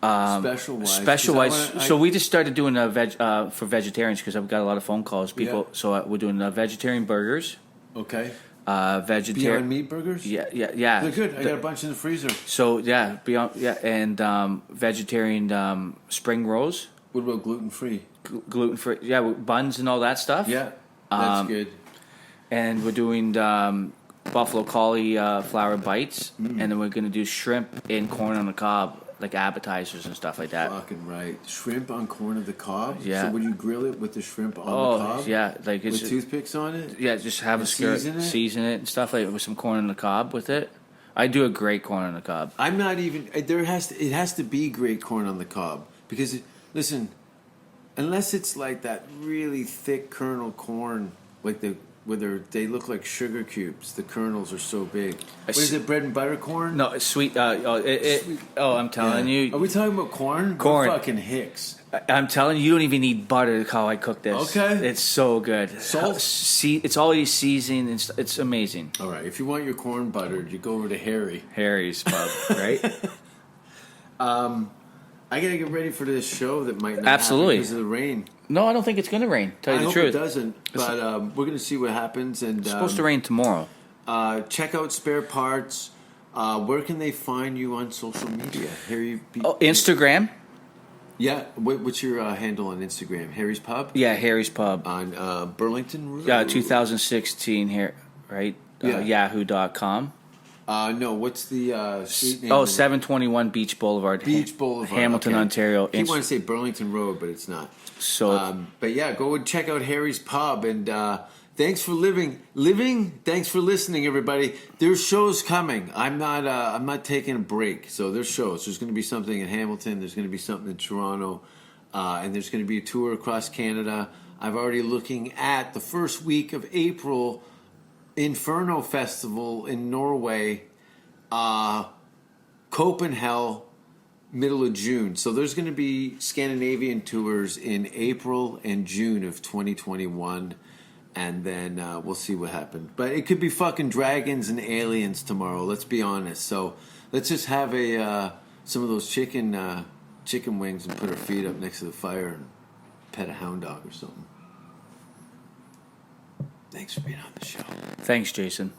Special wise. Special wise, so we just started doing a for vegetarians because I've got a lot of phone calls. People, Yeah. so we're doing vegetarian burgers, Okay. vegetarian Beyond Meat burgers? yeah. They're good. I got a bunch in the freezer. So and vegetarian spring rolls, What about gluten free? gluten free, with buns and all that stuff. Yeah, that's Um, good. And we're doing buffalo cauliflower bites, and then we're gonna do shrimp and corn on the cob, like appetizers and stuff like that. Fucking right. Shrimp on corn of the cob? Yeah. So would you grill it with the shrimp on the Oh cob? yeah, like it's With toothpicks on it? yeah, just have And a skirt, season it? and stuff like with some corn on the cob with it. I do a great corn on the cob. I'm not even... It has to be great corn on the cob. Because, listen, unless it's like that really thick kernel corn, like they look like sugar cubes. The kernels are so big. What is it, bread and butter corn? No, it's sweet. I'm telling Yeah. you, Are we talking about corn? Corn. We're fucking hicks. I'm telling you, you don't even need butter. How I cook this. Okay. It's so good. Salt? It's already seasoned. It's amazing. All right, if you want your corn buttered, you go over to Harry. Harry's Pub, right? I gotta get ready for this show that might not Absolutely. happen because of the rain. No, I don't think it's gonna rain. Tell you I the hope truth. it doesn't, but we're gonna see what happens. And It's supposed to rain tomorrow. check out Spare Parts. Where can they find you on social media? Harry. Instagram. Yeah. What's your handle on Instagram? Harry's Pub. Yeah, Harry's Pub. On Burlington Road. Yeah, 2016 here, right? Yeah. Yahoo.com. No. What's the street name? 721 Beach Boulevard. Beach Boulevard, Hamilton, okay. Ontario. You want to say Burlington Road, but it's not. So But yeah, go and check out Harry's Pub. And thanks for living. Thanks for listening, everybody. There's shows coming. I'm not taking a break. So there's shows. There's going to be something in Hamilton. There's going to be something in Toronto, and there's going to be a tour across Canada. I've already looking at the first week of April. Inferno Festival in Norway, Copenhagen, middle of June. So there's going to be Scandinavian tours in April and June of 2021, and then we'll see what happens. But it could be fucking dragons and aliens tomorrow. Let's be honest. So let's just have some of those chicken wings and put our feet up next to the fire and pet a hound dog or something. Thanks for being on the show. thanks, Jason.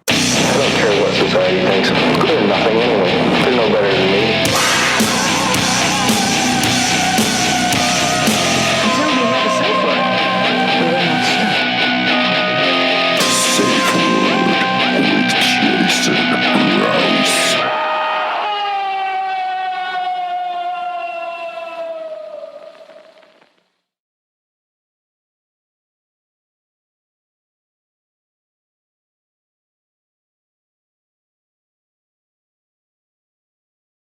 I don't care what society thinks. They're nothing anyway. They're no better than